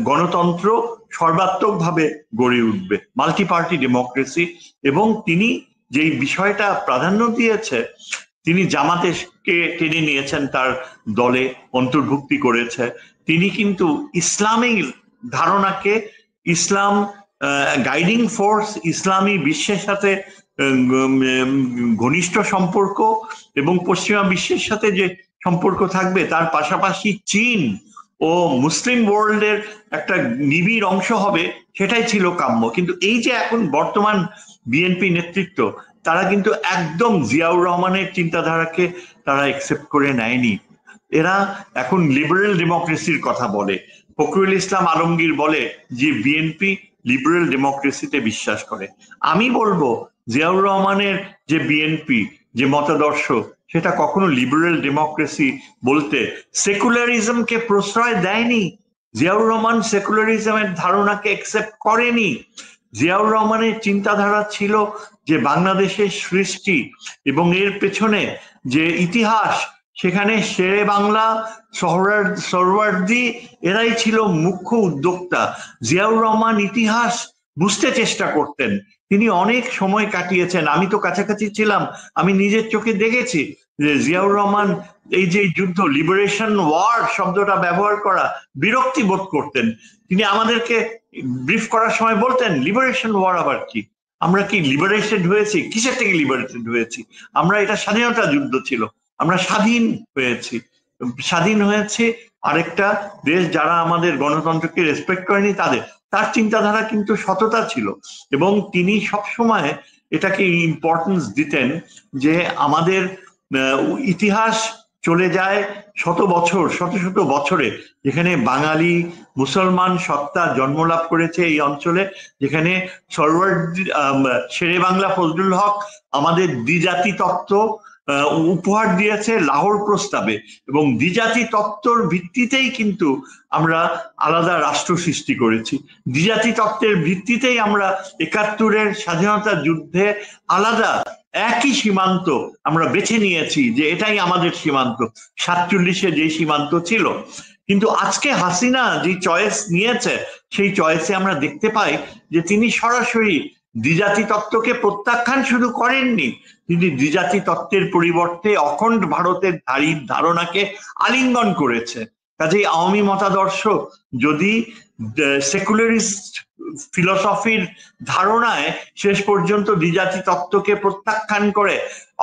[SPEAKER 2] গণতন্ত্র সর্বাত্মকভাবে গড়ে উঠবে, মাল্টি পার্টি ডেমোক্রেসি। এবং তিনি যেই বিষয়টা প্রাধান্য দিয়েছে, তিনি জামাতকে টেনে নিয়েছেন, তার দলে অন্তর্ভুক্তি করেছে। তিনি কিন্তু ইসলামিক ধারণাকে, ইসলাম গাইডিং ফোর্স, ইসলামী বিশ্বের সাথে ঘনিষ্ঠ সম্পর্ক এবং পশ্চিমা বিশ্বের সাথে যে সম্পর্ক থাকবে, তার পাশাপাশি চীন ও মুসলিম ওয়ার্ল্ডের একটা নিবিড় অংশ হবে, সেটাই ছিল কাম্য। কিন্তু এই যে এখন বর্তমান বিএনপি নেতৃত্ব, তারা কিন্তু একদম জিয়াউর রহমানের চিন্তাধারাকে তারা একসেপ্ট করে নেয়নি। এরা এখন লিবারেল ডেমোক্রেসির কথা বলে। ফখরুল ইসলাম আলমগীর বলে যে বিএনপি লিবারেল ডেমোক্রেসিতে বিশ্বাস করে। আমি বলবো জিয়াউর রহমানের যে বিএনপি, যে মতাদর্শ, সেটা কখনো লিবারেল ডেমোক্রেসি বলতে সেকুলারিজমকে প্রশ্রয় দেয়নি। জিয়াউর রহমান সেকুলারিজমের ধারণাকে একসেপ্ট করেনি। জিয়াউর রহমানের চিন্তাধারা ছিল যে বাংলাদেশের সৃষ্টি এবং এর পেছনে যে ইতিহাস, সেখানে শেরে বাংলা, সোহরাওয়ার্দী এরাই ছিল মুখ্য উদ্যোক্তা। জিয়াউর রহমান ইতিহাস বুঝতে চেষ্টা করতেন, তিনি অনেক সময় কাটিয়েছেন। আমি তো কাছাকাছি ছিলাম, আমি নিজের চোখে দেখেছি যে জিয়াউর রহমান এই যে যুদ্ধ, লিবারেশন ওয়ার শব্দটা ব্যবহার করা বিরক্তি বোধ করতেন। তিনি আমাদেরকে ব্রিফ করার সময় বলতেন, লিবারেশন ওয়ার আবার কি? আমরা কি লিবারেটেড হয়েছি? কিসের থেকে লিবারেটেড হয়েছি? আমরা, এটা স্বাধীনতা যুদ্ধ ছিল, আমরা স্বাধীন হয়েছি। স্বাধীন হয়েছে আরেকটা দেশ যারা আমাদের গণতন্ত্রকে রেসপেক্ট করেনি তাদের। তার চিন্তাধারা কিন্তু সততা ছিল, এবং তিনি সবসময় এটাকে ইম্পর্টেন্স দিতেন যে আমাদের ইতিহাস চলে যায় শত বছর, শত শত বছরে, যেখানে বাঙালি মুসলমান সত্তা জন্মলাভ করেছে এই অঞ্চলে, যেখানে শেরে বাংলা ফজলুল হক আমাদের দ্বিজাতি তত্ত্ব উপহার দিয়েছে লাহোর প্রস্তাবে, এবং দ্বিজাতি তত্ত্বর ভিত্তিতেই কিন্তু আমরা আলাদা রাষ্ট্র সৃষ্টি করেছি। দ্বিজাতি তত্ত্বের ভিত্তিতেই আমরা ৭১-এর স্বাধীনতা যুদ্ধে আলাদা একই সীমান্ত আমরা বেছে নিয়েছি, যে এটাই আমাদের সীমান্ত, ৪৭-এ যে সীমান্ত ছিল। কিন্তু আজকে হাসিনা যে চয়েস নিয়েছে, সেই চয়েসে আমরা দেখতে পাই যে তিনি সরাসরি দ্বিজাতি তত্ত্বকে প্রত্যাখ্যান শুধু করেননি, তিনি দ্বিজাতি তত্ত্বের পরিবর্তে অখণ্ড ভারতের ধারণাকে আলিঙ্গন করেছে। কাজেই আওয়ামী মতাদর্শ যদি সেকুলারিস্ট ফিলসফির ধারণায় শেষ পর্যন্ত দ্বিজাতি তত্ত্বকে প্রত্যাখ্যান করে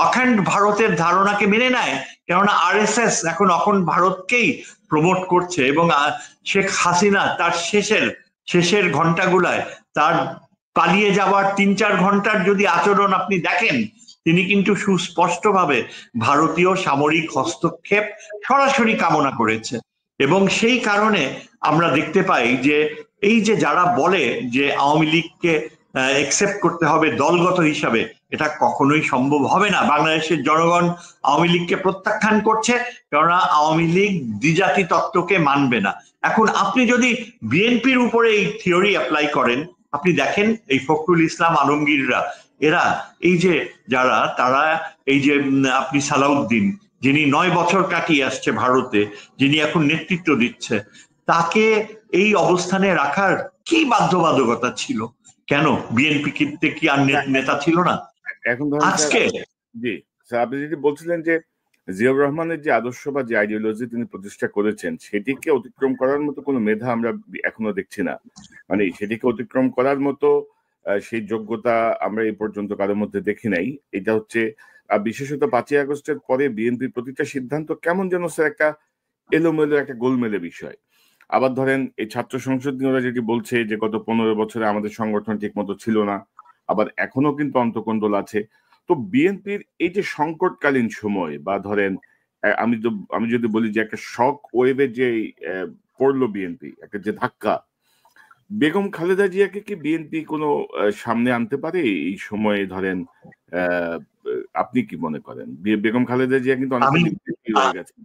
[SPEAKER 2] অখণ্ড ভারতের ধারণাকে মেনে নেয়, কেননা আরএসএস এখন অখণ্ড ভারতকেই প্রমোট করছে, এবং শেখ হাসিনা তার শেষের ঘন্টাগুলায়, তার পালিয়ে যাওয়ার ৩-৪ ঘন্টার যদি আচরণ আপনি দেখেন, তিনি কিন্তু সুস্পষ্টভাবে ভারতীয় সামরিক হস্তক্ষেপ সরাসরি কামনা করেছে। এবং সেই কারণে আমরা দেখতে পাই যে এই যে যারা বলে যে আওয়ামী লীগকে একসেপ্ট করতে হবে দলগত হিসাবে, এটা কখনোই সম্ভব হবে না। বাংলাদেশের জনগণ আওয়ামী লীগকে প্রত্যাখ্যান করছে, কেননা আওয়ামী লীগ দ্বিজাতি তত্ত্বকে মানবে না। এখন আপনি যদি বিএনপির উপরে এই থিওরি অ্যাপ্লাই করেন, আপনি দেখেন এই ফখরুল ইসলাম আলমগীররা, এরা এই যে যারা তারা এই যে আপনি সালাউদ্দিন, যিনি 9 বছর কাটিয়ে আসছে ভারতে, যিনি এখন নেতৃত্ব দিচ্ছে, তাকে এই অবস্থানে রাখার কি বাধ্যবাধকতা ছিল? কেন বিএনপি কি আর নেতা ছিল না?
[SPEAKER 1] এখন
[SPEAKER 2] আজকে
[SPEAKER 1] জি স্যার, আপনি যদি বলছিলেন যে জিয়াউর রহমানের যে আদর্শ বা যে আইডিওলজি তিনি প্রতিষ্ঠা করেছেন, সেটিকে অতিক্রম করার মতো কোনো মেধা আমরা এখনো দেখছি না। মানে সেটিকে অতিক্রম করার মতো সেই যোগ্যতা আমরা এই পর্যন্ত কারোর মধ্যে দেখি নাই। এটা হচ্ছে বিশেষত 5ই আগস্টের পরে বিএনপির প্রতিটা সিদ্ধান্ত কেমন যেন স্যার একটা এলোমেলো, একটা গোলমেলে বিষয়। আবার ধরেন এই ছাত্র সংসদ নিয়ে ওরা যেটি বলছে যে গত 15 বছরে আমাদের সংগঠন ঠিক মতো ছিল না, আবার এখনো কিন্তু অন্তকোন্দল আছে। তো বিএনপির এই যে সংকটকালীন সময়, বা ধরেন আমি যদি বলি যে একটা শক ওয়েভে যে পড়লো বিএনপি, একটা যে ধাক্কা, বেগম খালেদা জিয়াকে কি বিএনপি কোনো সামনে আনতে পারে এই সময়ে? ধরেন আপনি কি মনে করেন? বেগম খালেদা জিয়া কিন্তু অনেক হয়ে গেছে।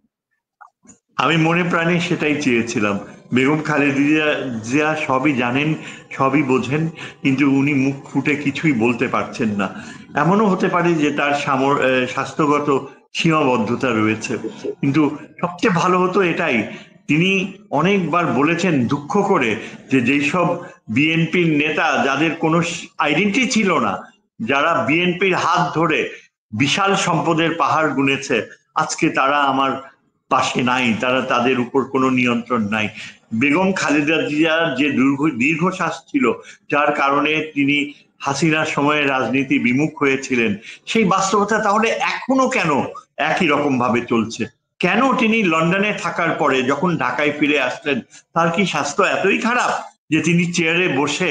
[SPEAKER 2] আমি মনে প্রাণে সেটাই চেয়েছিলাম। বেগম খালেদা জিয়া সবই জানেন, সবই বোঝেন, কিন্তু উনি মুখ ফুটে কিছুই বলতে পারছেন না। এমনও হতে পারে যে তার স্বাস্থ্যগত সীমাবদ্ধতা রয়েছে, কিন্তু সবচেয়ে ভালো হতো এটাই, তিনি অনেকবার বলেছেন দুঃখ করে যে যেই সব বিএনপির নেতা যাদের কোনো আইডেন্টিটি ছিল না, যারা বিএনপির হাত ধরে বিশাল সম্পদের পাহাড় গুনেছে, আজকে তারা আমার পাশে নাই, তাদের উপর কোনো নিয়ন্ত্রণ নাই। বেগম খালেদা জিয়ার যে দীর্ঘশ্বাস ছিল, যার কারণে তিনি হাসিনার সময়ে রাজনীতি বিমুখ হয়েছিলেন, সেই বাস্তবতা তাহলে এখনো কেন একই রকম ভাবে চলছে? কেন তিনি লন্ডনে থাকার পরে যখন ঢাকায় ফিরে আসলেন, তার কি স্বাস্থ্য এতই খারাপ যে তিনি চেয়ারে বসে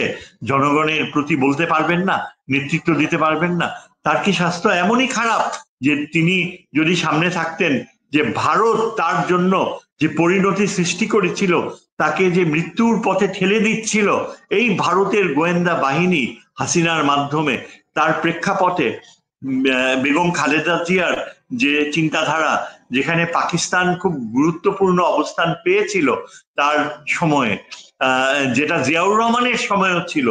[SPEAKER 2] জনগণের প্রতি বলতে পারবেন না, নেতৃত্ব দিতে পারবেন না? তার কি স্বাস্থ্য এমনই খারাপ যে তিনি যদি সামনে থাকতেন, যে ভারত তার জন্য যে পরিণতি সৃষ্টি করেছিল, তাকে যে মৃত্যুর পথে ঠেলে দিচ্ছিল, এই ভারতের গোয়েন্দা বাহিনী হাসিনার মাধ্যমে, তার প্রেক্ষাপটে বেগম খালেদা জিয়ার যে চিন্তাধারা, যেখানে পাকিস্তান খুব গুরুত্বপূর্ণ অবস্থান পেয়েছিল তার সময়ে, যেটা জিয়াউর রহমানের সময়ও ছিল,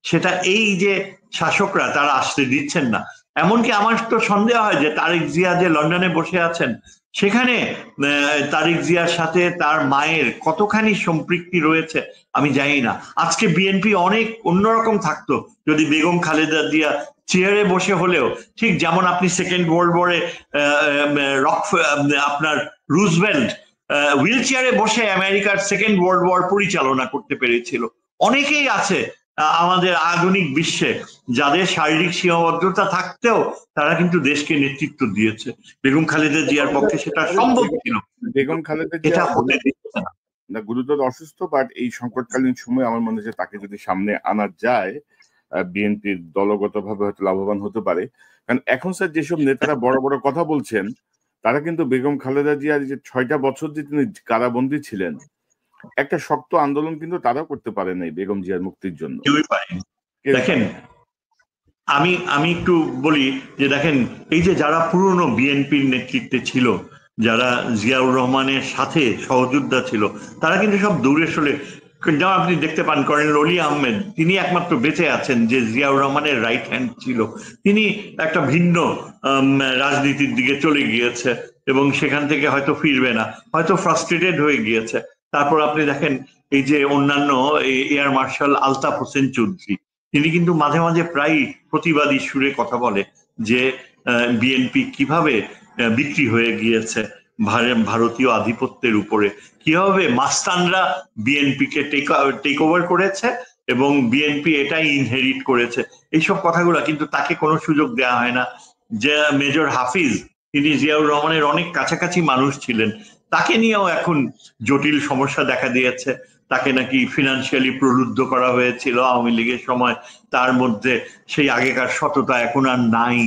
[SPEAKER 2] সেটা এই যে শাসকরা তারা আসতে দিচ্ছেন না। এমনকি আমার তো সন্দেহ হয় যে তারেক জিয়া যে লন্ডনে বসে আছেন, সেখানে তারেক জিয়ার সাথে তার মায়ের কতখানি সম্পৃক্তি রয়েছে আমি জানি না। আজকে বিএনপি অনেক অন্যরকম থাকতো যদি বেগম খালেদা জিয়া চেয়ারে বসে হলেও, ঠিক যেমন আপনি সেকেন্ড ওয়ার্ল্ড ওয়ারে আপনার রুজভেল্ট হুইল চেয়ারে বসে আমেরিকার সেকেন্ড ওয়ার্ল্ড ওয়ার পরিচালনা করতে পেরেছিল। অনেকেই আছে আমাদের আধুনিক বিশ্বে যাদের শারীরিক সীমাবদ্ধতা থাকতেও তারা কিন্তু দেশকে নেতৃত্ব দিয়েছে। বেগম খালেদা জিয়ার পক্ষে সেটা সম্ভব ছিল।
[SPEAKER 1] বেগম খালেদা জিয়া না গুরুতর অসুস্থ, বাট এই সংকটকালীন সময় আমার মনে হয় তাকে যদি সামনে আনা যায়, বিএনপির দলগতভাবে হয়তো লাভবান হতে পারে। কারণ এখন স্যার যেসব নেতারা বড় বড় কথা বলছেন, তারা কিন্তু বেগম খালেদা জিয়ার যে 6টা বছর যে তিনি কারাবন্দী ছিলেন, একটা শক্ত আন্দোলন কিন্তু তারাও করতে পারে নাই বেগম জিয়ার মুক্তির জন্য।
[SPEAKER 2] দেখেন, আমি একটু বলি যে দেখেন, এই যে যারা পুরনো বিএনপির নেতৃত্বে ছিল, যারা জিয়াউর রহমানের সাথে সহযোদ্ধা ছিল, তারা কিন্তু সব দূরে সরে, যেমন আপনি দেখতে পান কর্নেল অলি আহমেদ, তিনি একমাত্র বেঁচে আছেন যে জিয়াউর রহমানের রাইট হ্যান্ড ছিল। তিনি একটা ভিন্ন রাজনীতির দিকে চলে গিয়েছে এবং সেখান থেকে হয়তো ফিরবে না, হয়তো ফ্রাস্ট্রেটেড হয়ে গিয়েছে। তারপর আপনি দেখেন এই যে অন্যান্য এয়ার মার্শাল আলতাফ হোসেন চৌধুরী, তিনি কিন্তু মাঝে মাঝে প্রায় প্রতিবাদী সুরে কথা বলে যে বিএনপি কিভাবে বিক্রি হয়ে গিয়েছে ভারতীয় আধিপত্যের উপরে, কিভাবে মাস্তানরা বিএনপিকে টেক ওভার করেছে এবং বিএনপি এটাই ইনহেরিট করেছে। এইসব কথাগুলো কিন্তু তাকে কোনো সুযোগ দেওয়া হয় না। যে মেজর হাফিজ, তিনি জিয়াউর রহমানের অনেক কাছাকাছি মানুষ ছিলেন, তাকে নিয়েও এখন জটিল সমস্যা দেখা দিয়েছে। তাকে নাকি ফিনান্সিয়ালি প্রলুব্ধ করা হয়েছিল আওয়ামী লীগের সময়, তার মধ্যে সেই আগেকার সততা এখন আর নাই।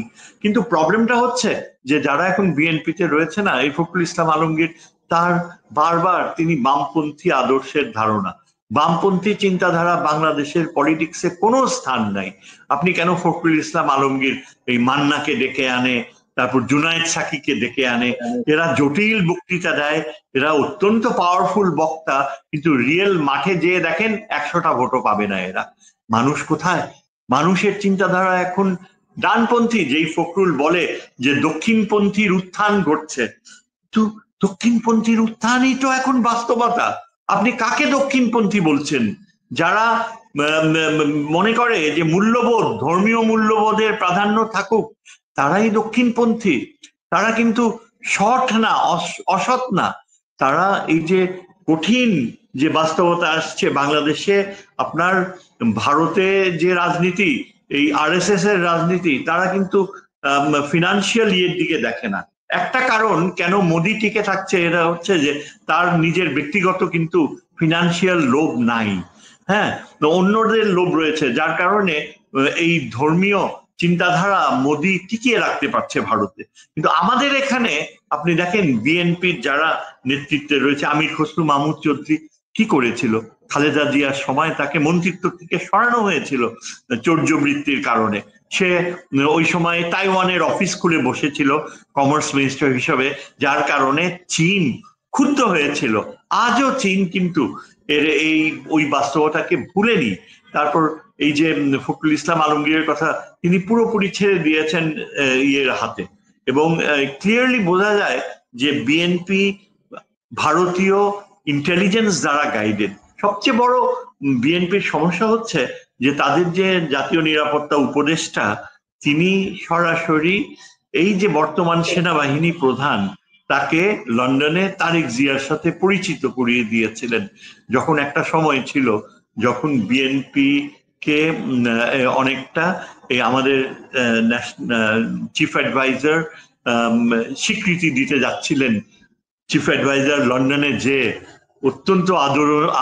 [SPEAKER 2] কিন্তু প্রবলেমটা হচ্ছে যে যারা এখন বিএনপিতে রয়েছে না, এই ফখরুল ইসলাম আলমগীর, তার বারবার তিনি বামপন্থী আদর্শের ধারণা, বামপন্থী চিন্তাধারা বাংলাদেশের পলিটিক্সে কোনো স্থান নাই। আপনি কেন ফখরুল ইসলাম আলমগীর এই মান্নাকে ডেকে আনে, তারপর জুনায়েদ সাকিকে ডেকে আনে, এরা জটিল বক্তৃতা দেয়, এরা অত্যন্ত পাওয়ারফুল বক্তা, কিন্তু রিয়েল মাঠে যেয়ে দেখেন 100টা ভোটও পাবে না এরা। মানুষ কোথায়? মানুষের চিন্তাধারা এখন ডানপন্থী। যেই ফখরুল বলে যে দক্ষিণপন্থীর উত্থান ঘটছে, তো দক্ষিণপন্থীর উত্থানই তো এখন বাস্তবতা। আপনি কাকে দক্ষিণপন্থী বলছেন? যারা মনে করে যে মূল্যবোধ, ধর্মীয় মূল্যবোধের প্রাধান্য থাকুক, তারাই দক্ষিণপন্থী। তারা কিন্তু সৎ না, অসৎ না। তারা এই যে কঠিন যে বাস্তবতা আসছে বাংলাদেশে, আপনার ভারতে যে রাজনীতি, এই আরএসএস এর রাজনীতি, তারা কিন্তু ফিনান্সিয়াল ইয়ের দিকে দেখে না। একটা কারণ কেন মোদি টিকে থাকছে, এটা হচ্ছে যে তার নিজের ব্যক্তিগত কিন্তু ফিনান্সিয়াল লোভ নাই। হ্যাঁ, অন্যদের লোভ রয়েছে, যার কারণে এই ধর্মীয় চিন্তাধারা মোদি টিকিয়ে রাখতে পারছে ভারতে। কিন্তু আমাদের এখানে আপনি দেখেন বিএনপির যারা নেতৃত্বে রয়েছে, আমির খসরু মাহমুদ চৌধুরী কি করেছিল? খালেদা জিয়ার সময় তাকে মন্ত্রিত্ব থেকে সরানো হয়েছিল চৌর্যবৃত্তির কারণে। সে ওই সময় তাইওয়ানের অফিস খুলে বসেছিল কমার্স মিনিস্টার হিসেবে, যার কারণে চীন ক্ষুব্ধ হয়েছিল। আজও চীন কিন্তু এই ওই বাস্তবতাকে ভুলেনি। তারপর এই যে ফখরুল ইসলাম আলমগীরের কথা, তিনি পুরোপুরি ছেড়ে দিয়েছেন ইয়ের হাতে, এবং ক্লিয়ারলি বোঝা যায় যে বিএনপি ভারতীয় ইন্টেলিজেন্স দ্বারা গাইডেড। সবচেয়ে বড় বিএনপির সমস্যা হচ্ছে যে তাদের যে জাতীয় নিরাপত্তা উপদেষ্টা, তিনি সরাসরি এই যে বর্তমান সেনাবাহিনী প্রধান, তাকে লন্ডনে তারেক জিয়ার সাথে পরিচিত করিয়ে দিয়েছিলেন। যখন একটা সময় ছিল যখন বিএনপি কে অনেকটা আমাদের চিফ অ্যাডভাইজার স্বীকৃতি দিতে যাচ্ছিলেন, চিফ অ্যাডভাইজার লন্ডনে যে অত্যন্ত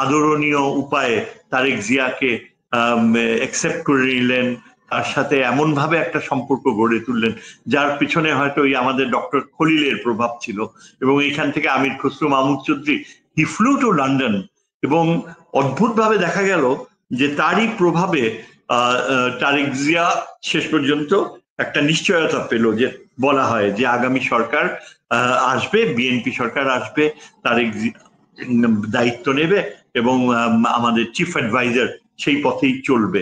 [SPEAKER 2] আদরণীয় উপায়ে তারেক জিয়াকে অ্যাকসেপ্ট করে নিলেন, তার সাথে এমন ভাবে একটা সম্পর্ক গড়ে তুললেন যার পিছনে হয়তো ওই আমাদের ডক্টর খলিলের প্রভাব ছিল। এবং এখান থেকে আমির খসরু মাহমুদ চৌধুরী হি ফ্লু টু লন্ডন, এবং অদ্ভুত ভাবে দেখা গেল যে তারই প্রভাবে তারেক জিয়া শেষ পর্যন্ত একটা নিশ্চয়তা পেল, যে বলা হয় যে আগামী সরকার আসবে, বিএনপি সরকার আসবে, তারেক দায়িত্ব নেবে এবং আমাদের চিফ অ্যাডভাইজার সেই পথেই চলবে।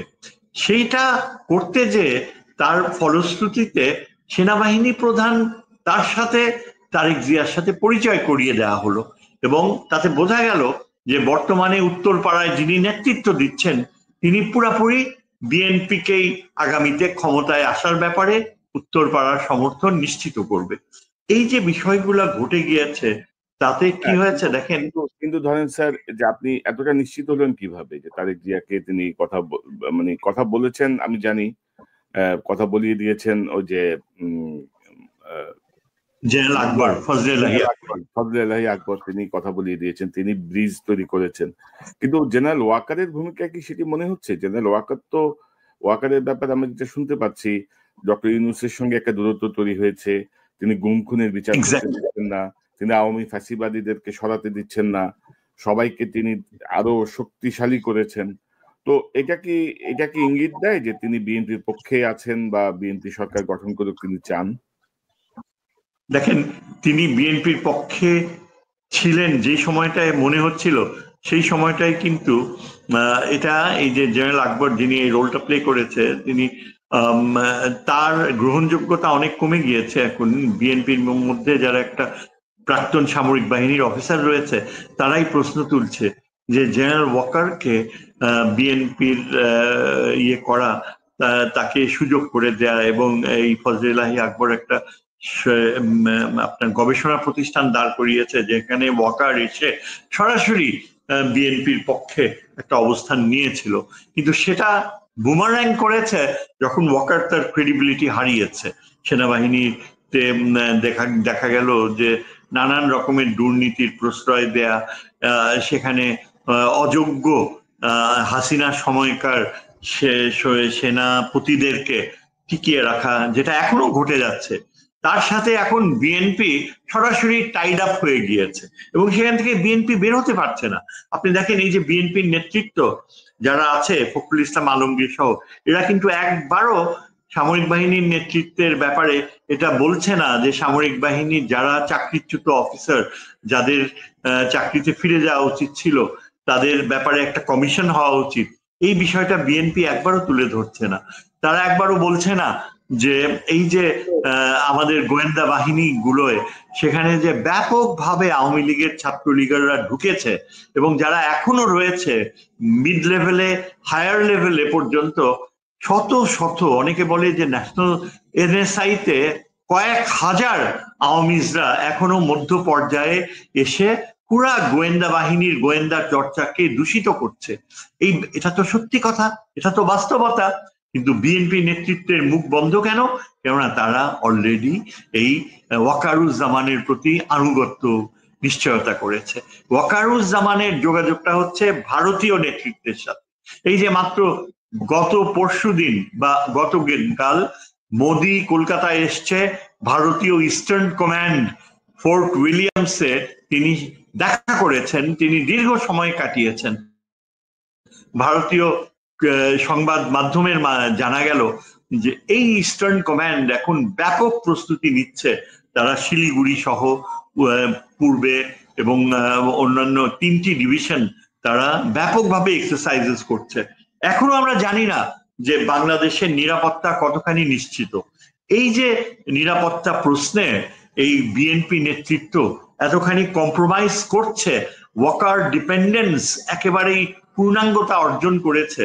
[SPEAKER 2] সেইটা করতে যে তার ফলশ্রুতিতে সেনাবাহিনী প্রধান তার সাথে তারেক জিয়ার সাথে পরিচয় করিয়ে দেওয়া হলো, এবং তাতে বোঝা গেল যে বর্তমানে উত্তরপাড়ায় যিনি নেতৃত্ব দিচ্ছেন, তিনি পুরাপুরি বিএনপিকেই আগামীতে ক্ষমতায় আসার ব্যাপারে উত্তরপাড়ার সমর্থন নিশ্চিত করবে। এই যে বিষয়গুলো ঘটে গিয়েছে, তাতে কি হয়েছে দেখেন।
[SPEAKER 1] কিন্তু ধরেন স্যার, যে আপনি এতটা নিশ্চিত হলেন কিভাবে যে তারেক জিয়াকে তিনি কথা বলেছেন? আমি জানি কথা বলিয়ে দিয়েছেন ওই যে
[SPEAKER 2] জেনারেল আকবর,
[SPEAKER 1] ফজলে আকবর, তিনি কথা বলিয়ে দিয়েছেন, তিনি ব্রিজ তৈরি করেছেন। কিন্তু জেনারেল ওয়াকারের ভূমিকা কি সেটি মনে হচ্ছে? জেনারেল ওয়াকারের ব্যাপারে আমরা যেটা শুনতে পাচ্ছি, ডক্টর ইউনূসের সঙ্গে একটা দূরত্ব তৈরি হয়েছে, তিনি গুম খুনের বিচার করতে দিচ্ছেন না, তিনি আওয়ামী ফ্যাসিবাদীদেরকে সরাতে দিচ্ছেন না, সবাইকে তিনি আরো শক্তিশালী করেছেন। তো এটা কি ইঙ্গিত দেয় যে তিনি বিএনপির পক্ষে আছেন বা বিএনপি সরকার গঠন করুক তিনি চান?
[SPEAKER 2] দেখেন, তিনি বিএনপির পক্ষে ছিলেন যে সময়টায় মনে হচ্ছিল, সেই সময়টাই কিন্তু এটা এই যে জেনারেল আকবর যিনি এই রোলটা প্লে করেছে, তিনি তার গ্রহণযোগ্যতা অনেক কমে গিয়েছে এখন। বিএনপির মধ্যে যারা একটা প্রাক্তন সামরিক বাহিনীর অফিসার রয়েছে, তারাই প্রশ্ন তুলছে যে জেনারেল ওয়াকারকে বিএনপির ইয়ে করা, তাকে সুযোগ করে দেয়া, এবং এই ফজলে আকবর একটা আপনার গবেষণা প্রতিষ্ঠান দাঁড় করিয়েছে যেখানে ওয়াকার এসে সরাসরি বিএনপির পক্ষে একটা অবস্থান নিয়েছিল। কিন্তু সেটা বুমারাং করেছে যখন ওয়াকার তার ক্রেডিবিলিটি হারিয়েছে। সেনাবাহিনীতে দেখা গেল যে নানান রকমের দুর্নীতির প্রশ্রয় দেয়া, সেখানে অযোগ্য হাসিনা সময়কার সেনাপতিদেরকে টিকিয়ে রাখা, যেটা এখনো ঘটে যাচ্ছে। তার সাথে এখন বিএনপি সরাসরি টাইড আপ হয়ে গিয়েছে এবং সেখান থেকে বিএনপি বের হতে পারছে না। আপনি দেখেন এই যে বিএনপির নেতৃত্ব যারা আছে, ফখরুল ইসলাম আলমগীর সহ, এরা কিন্তু একবারও সামরিক বাহিনীর নেতৃত্বের ব্যাপারে এটা বলছে না যে সামরিক বাহিনীর যারা চাকরিচ্যুত অফিসার, যাদের চাকরিতে ফিরে যাওয়া উচিত ছিল, তাদের ব্যাপারে একটা কমিশন হওয়া উচিত। এই বিষয়টা বিএনপি একবারও তুলে ধরছে না। তারা একবারও বলছে না যে এই যে আমাদের গোয়েন্দা বাহিনী গুলোয় সেখানে যে ব্যাপকভাবে আওয়ামী লীগের ছাত্রলীগেরা ঢুকেছে এবং যারা এখনো রয়েছে মিড লেভেলে, হায়ার লেভেলে পর্যন্ত শত শত, অনেকে বলে যে ন্যাশনাল এনএসআই তে কয়েক হাজার আওয়ামীরা এখনো মধ্য পর্যায়ে এসে পুরা গোয়েন্দা বাহিনীর গোয়েন্দা চর্চাকে দূষিত করছে। এটা তো সত্যি কথা, এটা তো বাস্তবতা। কিন্তু বিএনপি নেতৃত্বের মুখ বন্ধ কেন? কেননা তারা অলরেডি এই ওয়াকারুজ্জামানের প্রতি আনুগত্য নিশ্চয়তা করেছে। ওয়াকারুজ্জামানের যোগাযোগটা হচ্ছে ভারতীয় নেতৃত্বের সাথে। এই যে মাত্র গত পরশুদিন বা গতকাল মোদি কলকাতায় এসছে, ভারতীয় ইস্টার্ন কমান্ড ফোর্ট উইলিয়ামসে তিনি দেখা করেছেন, তিনি দীর্ঘ সময় কাটিয়েছেন। ভারতীয় সংবাদ মাধ্যমের জানা গেল যে এই ইস্টার্ন কমান্ড এখন ব্যাপক প্রস্তুতি নিচ্ছে। তারা শিলিগুড়ি সহ পূর্বে এবং অন্যান্য 3টি ডিভিশন তারা ব্যাপকভাবে এক্সারসাইজেস করছে। এখনো আমরা জানি না যে বাংলাদেশের নিরাপত্তা কতখানি নিশ্চিত। এই যে নিরাপত্তা প্রশ্নে এই বিএনপি নেতৃত্ব এতখানি কম্প্রোমাইজ করছে, ওয়াকার ডিপেন্ডেন্স একেবারেই পূর্ণাঙ্গতা অর্জন করেছে,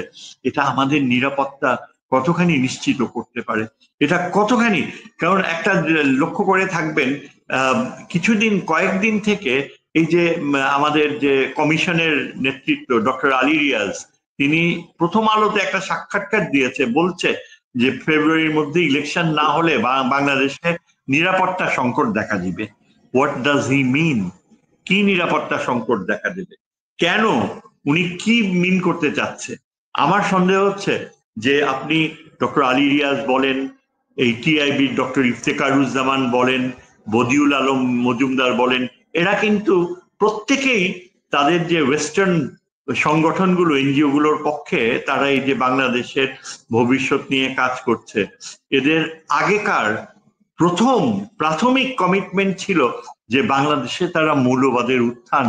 [SPEAKER 2] এটা আমাদের নিরাপত্তা কতখানি নিশ্চিত করতে পারে, এটা কতখানি। কারণ একটা লক্ষ্য করে থাকবেন, কয়েকদিন থেকে এই যে আমাদের যে কমিশনের নেতৃত্ব ডক্টর আলী রিয়াজ, তিনি প্রথম আলোতে একটা সাক্ষাৎকার দিয়েছে, বলছে যে ফেব্রুয়ারির মধ্যে ইলেকশন না হলে বাংলাদেশে নিরাপত্তা সংকট দেখা দিবে। হোয়াট ডাজ হি মিন? কি নিরাপত্তা সংকট দেখা দেবে? কেন? উনি কি মিন করতে চাচ্ছে? আমার সন্দেহ হচ্ছে যে আপনি ডক্টর আলী রিয়াজ বলেন, এই টিআইবির ডক্টর ইফতেখারুজ্জামান বলেন, বদিউল আলম মজুমদার বলেন, এরা কিন্তু প্রত্যেকেই তাদের যে ওয়েস্টার্ন সংগঠনগুলো, এনজিও গুলোর পক্ষে তারা এই যে বাংলাদেশের ভবিষ্যৎ নিয়ে কাজ করছে। এদের আগেকার প্রাথমিক কমিটমেন্ট ছিল যে বাংলাদেশে তারা মৌলবাদের উত্থান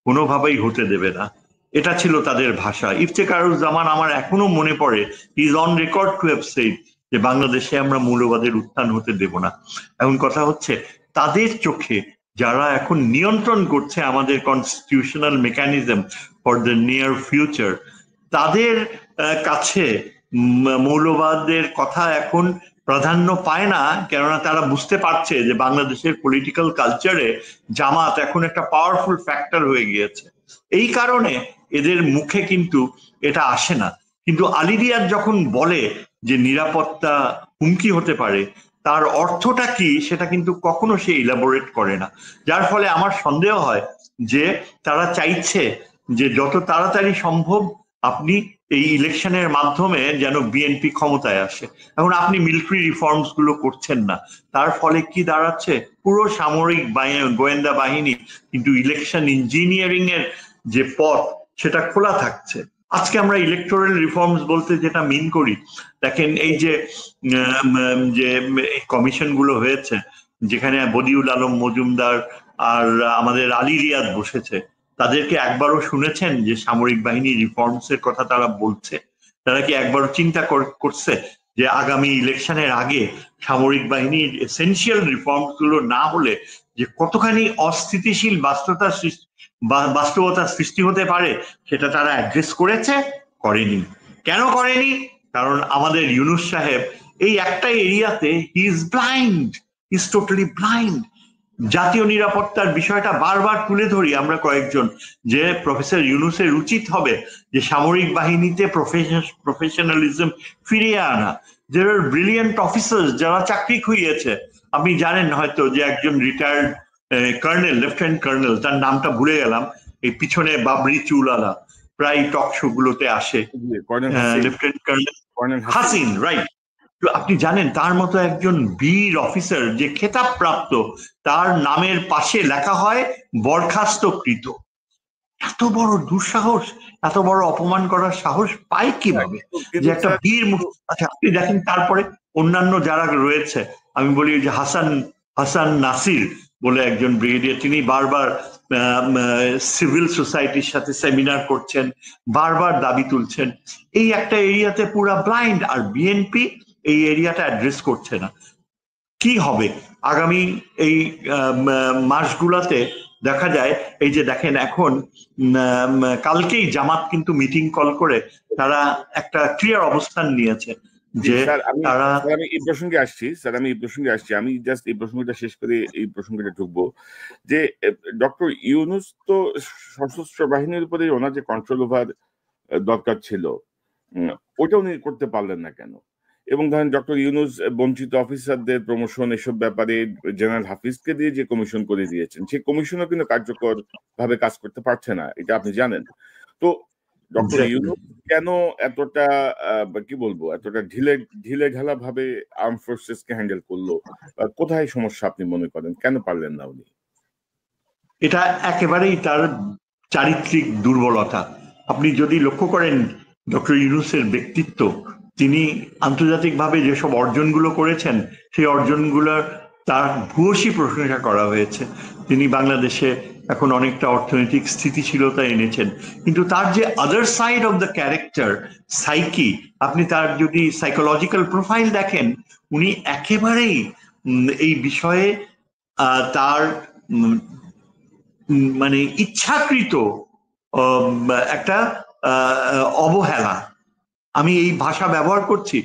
[SPEAKER 2] কোনোভাবেই হতে দেবে না, এটা ছিল তাদের ভাষা। ইফতেখারুজ্জামান, আমার এখনো মনে পড়ে, is on record to have said যে বাংলাদেশে আমরা মৌলবাদের উত্থান হতে দেব না। এখন কথা হচ্ছে তাদের চোখে যারা এখন নিয়ন্ত্রণ করছে আমাদের constitutional mechanism for the near future, তাদের কাছে মৌলবাদের কথা এখন প্রাধান্য পায় না, কেননা তারা বুঝতে পারছে যে বাংলাদেশের পলিটিক্যাল কালচারে জামাত এখন একটা পাওয়ারফুল ফ্যাক্টর হয়ে গিয়েছে। এই কারণে এদের মুখে কিন্তু এটা আসে না। কিন্তু আলী রিয়াজ যখন বলে যে নিরাপত্তা হুমকি হতে পারে, তার অর্থটা কি সেটা কিন্তু কখনো সে ইলাবোরেট করে না। যার ফলে আমার সন্দেহ হয় যে তারা চাইছে যে যত তাড়াতাড়ি সম্ভব আপনি এই ইলেকশনের মাধ্যমে যেন বিএনপি ক্ষমতায় আসে। এখন আপনি মিলিটারি রিফর্মস গুলো করছেন না, তার ফলে কি দাঁড়াচ্ছে? পুরো সামরিক গোয়েন্দা বাহিনী কিন্তু ইলেকশন ইঞ্জিনিয়ারিং এর যে পথ সেটা খোলা থাকছে। আজকে আমরা ইলেকটোরাল রিফর্মস বলতে যেটা মিন করি, দেখেন এই যে কমিশন গুলো হয়েছে, যেখানে বদিউল আলম মজুমদার আর আমাদের আলী রিয়াজ বসেছে, তাদেরকে একবারও শুনেছেন যে সামরিক বাহিনী রিফর্মস এর কথা তারা বলছে? তারা কি একবারও চিন্তা করছে যে আগামী ইলেকশনের আগে সামরিক বাহিনীর এসেনশিয়াল রিফর্মস গুলো না হলে যে কতখানি অস্থিতিশীল বাস্তবতা সৃষ্টি হতে পারে সেটা তারা অ্যাড্রেস করেছে? করেনি। কেন করেনি? কারণ আমাদের ইউনূস সাহেব এই একটা এরিয়াতে he is blind, he is totally blind. জাতীয় নিরাপত্তার বিষয়টা বারবার তুলে ধরি আমরা কয়েকজন, যে প্রফেসর ইউনূসের উচিত হবে যে সামরিক বাহিনীতে প্রফেশনালিজম ফিরিয়ে আনা। দেয়ার আর ব্রিলিয়েন্ট অফিসার্স যারা চাকরি খুইয়েছে। আপনি জানেন হয়তো যে একজন রিটায়ার্ড কর্নেল, লেফটেন্যান্ট কর্নেল, তার নামটা ভুলে গেলাম, এই পিছনে বাবরি চুলালা, প্রায় টক শো গুলোতে আসে, লেফটেন্যান্ট কর্নেল হাসিন, রাইট। আপনি জানেন তার মতো একজন বীর অফিসার যে খেতাব প্রাপ্ত, তার নামের পাশে লেখা হয় বরখাস্তকৃত। এত বড় দুঃসাহস, এত বড় অপমান করার সাহস পায় কিভাবে যে একটা বীর? আচ্ছা আপনি দেখেন তারপরে অন্যান্য যারা রয়েছে, আমি বলি যে হাসান নাসির বলে একজন ব্রিগেডিয়ার, তিনি বারবার সিভিল সোসাইটির সাথে সেমিনার করছেন, বারবার দাবি তুলছেন। এই একটা এরিয়াতে পুরা ব্লাইন্ড, আর বিএনপি এই এরিয়াটা অ্যাড্রেস করছে না। কি হবে আগামী এই মাসগুলোতে? দেখা যায় এই যে দেখেন এখন কালকেই জামাত কিন্তু মিটিং কল করে তারা একটা ক্লিয়ার অবস্থান নিয়েছে যে তারা।
[SPEAKER 1] আমি এই প্রসঙ্গে আসছি, আমি জাস্ট এই প্রসঙ্গটা শেষ করে এই প্রসঙ্গটা ঢুকবো যে ডক্টর ইউনূস তো সশস্ত্র বাহিনীর উপরে ওনার যে কন্ট্রোল ওভার দরকার ছিল ওটা উনি করতে পারলেন না কেন? এবং ধরেন ডক্টর ইউনূস বঞ্চিত অফিসারদের প্রমোশন এসব ব্যাপারে জেনারেল হাফিজকে দিয়ে যে কমিশন করে দিয়েছেন, সেই কমিশনও কিন্তু কার্যকর ভাবে কাজ করতে পারছে না, এটা আপনি জানেন। তো ডক্টর ইউনূস কেন এতটা কি বলবো, এতটা ঢিলে ঢালা ভাবে আর্ম ফোর্সেস কে হ্যান্ডেল করলো? কোথায় সমস্যা আপনি মনে করেন, কেন পারলেন না উনি?
[SPEAKER 2] এটা একেবারেই তার চারিত্রিক দুর্বলতা। আপনি যদি লক্ষ্য করেন ডক্টর ইউনূসের ব্যক্তিত্ব, তিনি আন্তর্জাতিকভাবে যেসব অর্জনগুলো করেছেন সেই অর্জনগুলোর তার ভূয়সী প্রশংসা করা হয়েছে। তিনি বাংলাদেশে এখন অনেকটা অর্থনৈতিক স্থিতিশীলতা এনেছেন, কিন্তু তার যে other side of the character, psyche, আপনি তার যদি সাইকোলজিক্যাল প্রোফাইল দেখেন, উনি একেবারেই এই বিষয়ে তার মানে ইচ্ছাকৃত একটা অবহেলা, আমি এই ভাষা ব্যবহার করছি,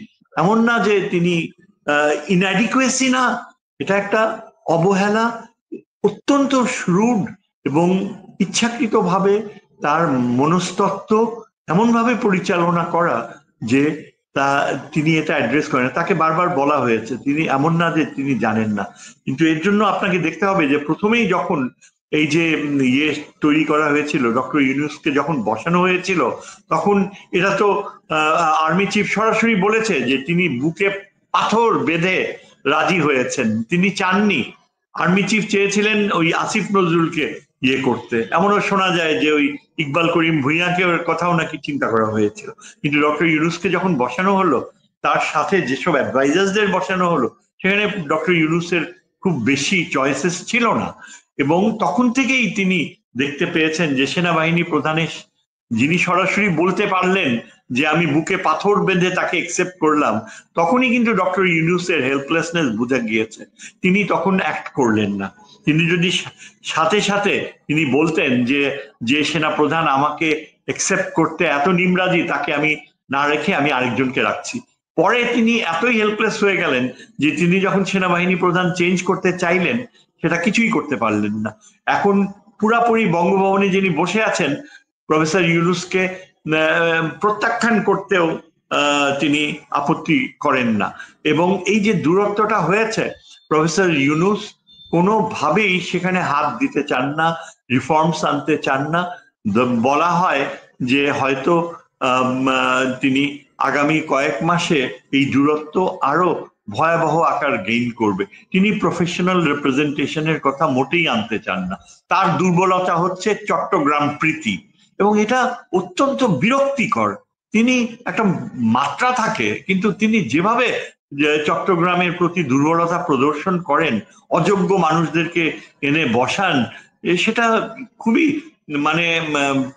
[SPEAKER 2] এমন না যে তিনি ইনঅ্যাডিকুয়েসি না, এটা একটা অবহেলা, অত্যন্ত শ্রুড এবং ইচ্ছাকৃতভাবে তার মনস্তত্ত্ব এমন ভাবে পরিচালনা করা যে তিনি এটা অ্যাড্রেস করেন। তাকে বারবার বলা হয়েছে, তিনি এমন না যে তিনি জানেন না, কিন্তু এর জন্য আপনাকে দেখতে হবে যে প্রথমেই যখন এই যে তৈরি করা হয়েছিল, ডক্টর ইউনূসকে যখন বসানো হয়েছিল, তখন এটা তো আর্মি চিফ সরাসরি বলেছে যে তিনি বুকে পাথর বেঁধে রাজি হয়েছেন, তিনি চাননি। আর্মি চিফ চেয়েছিলেন ওই আসিফ নজরুলকে করতে, এমনও শোনা যায় যে ওই ইকবাল করিম ভুঁইয়াকে কথাও নাকি চিন্তা করা হয়েছিল। কিন্তু ডক্টর ইউনূসকে যখন বসানো হলো, তার সাথে যেসব অ্যাডভাইজার্সদের বসানো হলো, সেখানে ডক্টর ইউনূসের খুব বেশি চয়েসেস ছিল না। এবং তখন থেকেই তিনি দেখতে পেয়েছেন যে সেনাবাহিনী প্রধানের, যিনি সরাসরি বলতে পারলেন যে আমি বুকে পাথর বেঁধে তাকে একসেপ্ট করলাম, তখনই কিন্তু ডক্টর ইউনূসের হেল্পলেসনেস বুঝে গিয়েছে। তিনি তখন অ্যাক্ট করলেন না। তিনি যদি সাথে সাথে তিনি বলতেন যে যে সেনা প্রধান আমাকে একসেপ্ট করতে এত নিমরাজি, তাকে আমি না রেখে আমি আরেকজনকে রাখছি। পরে তিনি এতই হেল্পলেস হয়ে গেলেন যে তিনি যখন সেনাবাহিনী প্রধান চেঞ্জ করতে চাইলেন, সেটা কিছুই করতে পারলেন না। এখন পুরাপুরি বঙ্গভবনে যিনি বসে আছেন, প্রফেসর ইউনূসকে প্রত্যাখ্যান করতেও তিনি আপত্তি করেন না। এবং এই যে দূরত্বটা হয়েছে, প্রফেসর ইউনূস কোনোভাবেই সেখানে হাত দিতে চান না, রিফর্মস আনতে চান না। বলা হয় যে হয়তো তিনি আগামী কয়েক মাসে এই দূরত্ব আরো ভয়াবহ আকার গেইন করবে। তিনি প্রফেশনাল রিপ্রেজেন্টেশনের কথা মোটেই আনতে চান না। তার দুর্বলতা হচ্ছে চট্টগ্রাম প্রীতি, এবং এটা অত্যন্ত বিরক্তিকর। তিনি একটা মাত্রা থাকে, কিন্তু তিনি যেভাবে চট্টগ্রামের প্রতি দুর্বলতা প্রদর্শন করেন, অযোগ্য মানুষদেরকে এনে বসান, সেটা খুবই মানে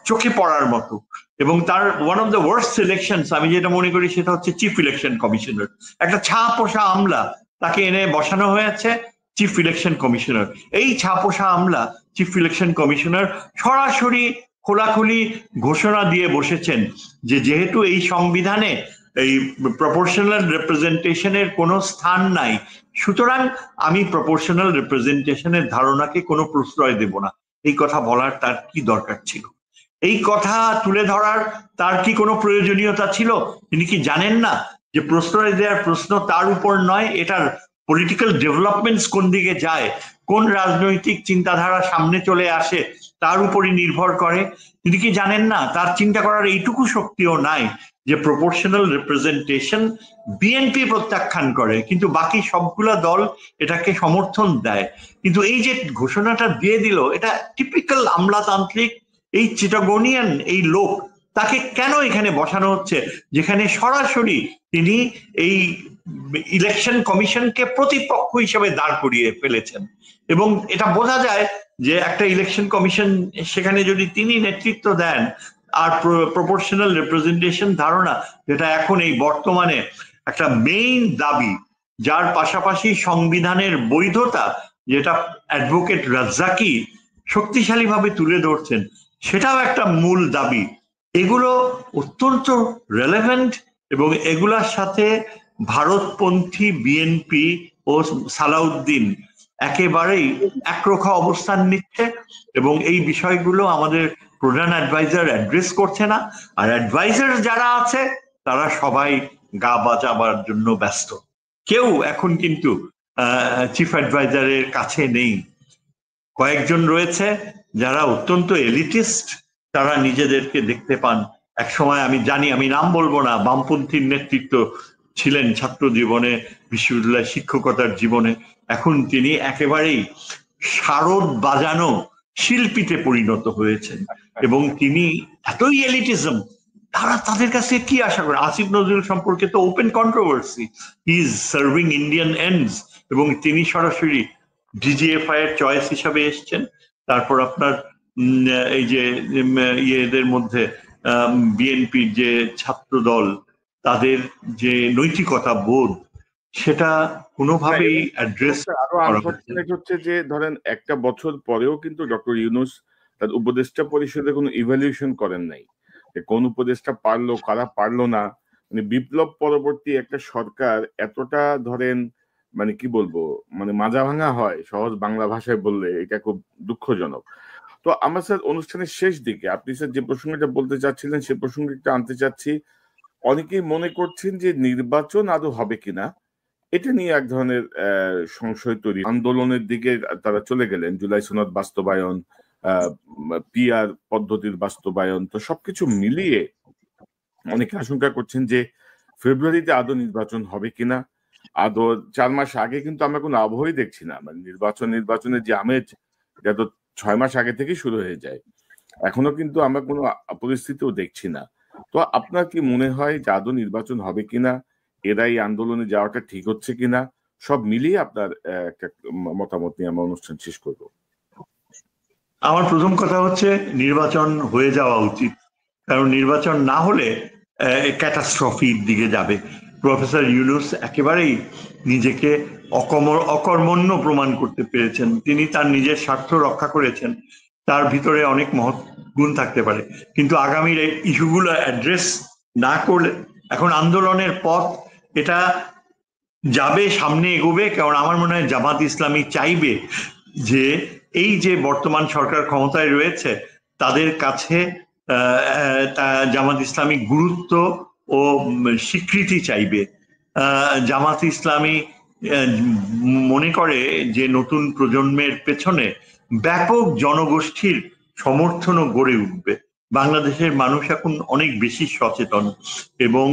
[SPEAKER 2] চোখে পড়ার মতো। এবং তার one of the worst selection আমি যেটা মনে করি সেটা হচ্ছে চিফ ইলেকশন কমিশনার। একটা ছাপোষা আমলা, তাকে এনে বসানো হয়েছে চিফ ইলেকশন কমিশনার। এই ছাপোষা আমলা চিফ ইলেকশন কমিশনার সরাসরি খোলাখুলি ঘোষণা দিয়ে বসেছেন যে যেহেতু এই সংবিধানে এই প্রপোর্শনাল রিপ্রেজেন্টেশনের কোনো স্থান নাই, সুতরাং আমি প্রপোর্শনাল রিপ্রেজেন্টেশনের ধারণাকে কোনো প্রশ্রয় দেব না। এই কথা বলার তার কি দরকার ছিল? এই কথা তুলে ধরার তার কি কোনো প্রয়োজনীয়তা ছিল? তিনি কি জানেন না যে প্রশ্রয় দেওয়ার প্রশ্ন তার উপর নয়, এটার পলিটিক্যাল ডেভেলপমেন্টস কোন দিকে যায়, কোন রাজনৈতিক চিন্তাধারা সামনে চলে আসে, তার উপরই নির্ভর করে? তিনি কি জানেন না? তার চিন্তা করার এইটুকু শক্তিও নাই যে প্রপোর্শনাল রিপ্রেজেন্টেশন বিএনপি প্রত্যাখ্যান করে, কিন্তু বাকি সবগুলা দল এটাকে সমর্থন দেয়। কিন্তু এই যে ঘোষণাটা দিয়ে দিল, এটা টিপিক্যাল আমলাতান্ত্রিক এই চিটাগোনিয়ান এই লোক, তাকে কেন এখানে বসানো হচ্ছে যেখানে সরাসরি তিনি এই ইলেকশন কমিশনকে প্রতিপক্ষ হিসেবে দাঁড় করিয়ে ফেলেছেন। এবং এটা বোঝা যায় যে একটা ইলেকশন কমিশন সেখানে যদি তিনি নেতৃত্ব দেন, আর প্রপোর্শনাল রিপ্রেজেন্টেশন ধারণা যেটা এখন এই বর্তমানে একটা মেইন দাবি, যার পাশাপাশি সংবিধানের বৈধতা যেটা অ্যাডভোকেট রাজ্জাকি শক্তিশালীভাবে তুলে ধরছেন, সেটাও একটা মূল দাবি। এগুলো অত্যন্ত রেলেভেন্ট এবং এগুলার সাথে ভারতপন্থী বিএনপি ও সালাউদ্দিন একেবারেই একরোখা অবস্থান নিচ্ছে এবং এই বিষয়গুলো আমাদের প্রধান অ্যাডভাইজার অ্যাড্রেস করছে না। আর অ্যাডভাইজার যারা আছে তারা সবাই গা বাঁচাবার জন্য ব্যস্ত। কেউ এখন কিন্তু চিফ অ্যাডভাইজারের কাছে নেই। কয়েকজন রয়েছে যারা অত্যন্ত এলিটিস্ট, তারা নিজেদেরকে দেখতে পান। একসময় আমি জানি, আমি নাম বলবো না, বামপন্থীর নেতৃত্ব ছিলেন ছাত্র জীবনে, বিশ্ববিদ্যালয় শিক্ষকতার জীবনে। এখন তিনি একেবারেই শারদ বাজানো শিল্পীতে পরিণত হয়েছেন এবং তিনি এতই এলিটিজম, তারা তাদের কাছে কি আশা করে? আসিফ নজরুল সম্পর্কে তো open controversy, he is serving Indian ends এবং তিনি সরাসরি ডিজিএফআই এর চয়েস হিসাবে এসছেন। তারপর আপনার এই যে ইয়েদের মধ্যে বিএনপির যে ছাত্র দল, তাদের যে নৈতিকতা বোধ, সেটা কোনোভাবেই অ্যাড্রেস
[SPEAKER 1] আরো আনফরচুনেট হচ্ছে যে ধরেন একটা বছর পরেও কিন্তু ডক্টর ইউনূস তার উপদেষ্টা পরিষদে কোনো ইভ্যালুয়েশন করেন নাই, কোন উপদেষ্টা পারলো কারা পারলো না। মানে বিপ্লব পরবর্তী একটা সরকার এতটা ধরেন মানে কি বলবো, মানে মাজা ভাঙা হয় সহজ বাংলা ভাষায় বললে, এটা খুব দুঃখজনক। তো আমরা স্যার অনুষ্ঠানের শেষ দিকে আপনি স্যার যে প্রসঙ্গটা বলতে চাচ্ছিলেন সে প্রসঙ্গটা আনতে চাচ্ছি। অনেকেই মনে করছেন যে নির্বাচন আদৌ হবে কিনা এটা নিয়ে এক ধরনের সংশয় তৈরি, আন্দোলনের দিকে তারা চলে গেলেন, জুলাই সনদ বাস্তবায়ন, পিআর পদ্ধতির বাস্তবায়ন, তো সবকিছু মিলিয়ে অনেকে আশঙ্কা করছেন যে ফেব্রুয়ারিতে আদৌ নির্বাচন হবে কিনা। আদৌ 4 মাস আগে কিন্তু আমরা কোনো আবহাওয়াই দেখছি না, মানে নির্বাচনের যে আমেজ এটা তো 6 মাস আগে থেকে শুরু হয়ে যায়, এখনো কিন্তু আমরা কোনো পরিস্থিতিও দেখছি না। তো আপনার কি মনে হয় যে আদৌ নির্বাচন হবে কিনা, এরাই আন্দোলনে যাওয়াটা ঠিক হচ্ছে কিনা, সব মিলিয়ে আপনার একটা মতামত নিয়ে আমরা অনুষ্ঠান শেষ করব।
[SPEAKER 2] আমার প্রথম কথা হচ্ছে নির্বাচন হয়ে যাওয়া উচিত, কারণ নির্বাচন না হলে ক্যাটাস্ট্রফির দিকে যাবে। প্রফেসর ইউনূস একেবারেই নিজেকে অকর্মণ্য প্রমাণ করতে পেরেছেন। তিনি তার নিজের স্বার্থ রক্ষা করেছেন, তার ভিতরে অনেক মহৎ গুণ থাকতে পারে, কিন্তু আগামীর এই ইস্যুগুলো অ্যাড্রেস না করলে এখন আন্দোলনের পথ এটা যাবে, সামনে এগোবে। কারণ আমার মনে হয় জামাত ইসলামী চাইবে যে এই যে বর্তমান সরকার ক্ষমতায় রয়েছে তাদের কাছে জামাত ইসলামী গুরুত্ব ও স্বীকৃতি চাইবে। জামাত ইসলামী মনে করে যে নতুন প্রজন্মের পেছনে ব্যাপক জনগোষ্ঠীর সমর্থনও গড়ে উঠবে। বাংলাদেশের মানুষ এখন অনেক বেশি সচেতন এবং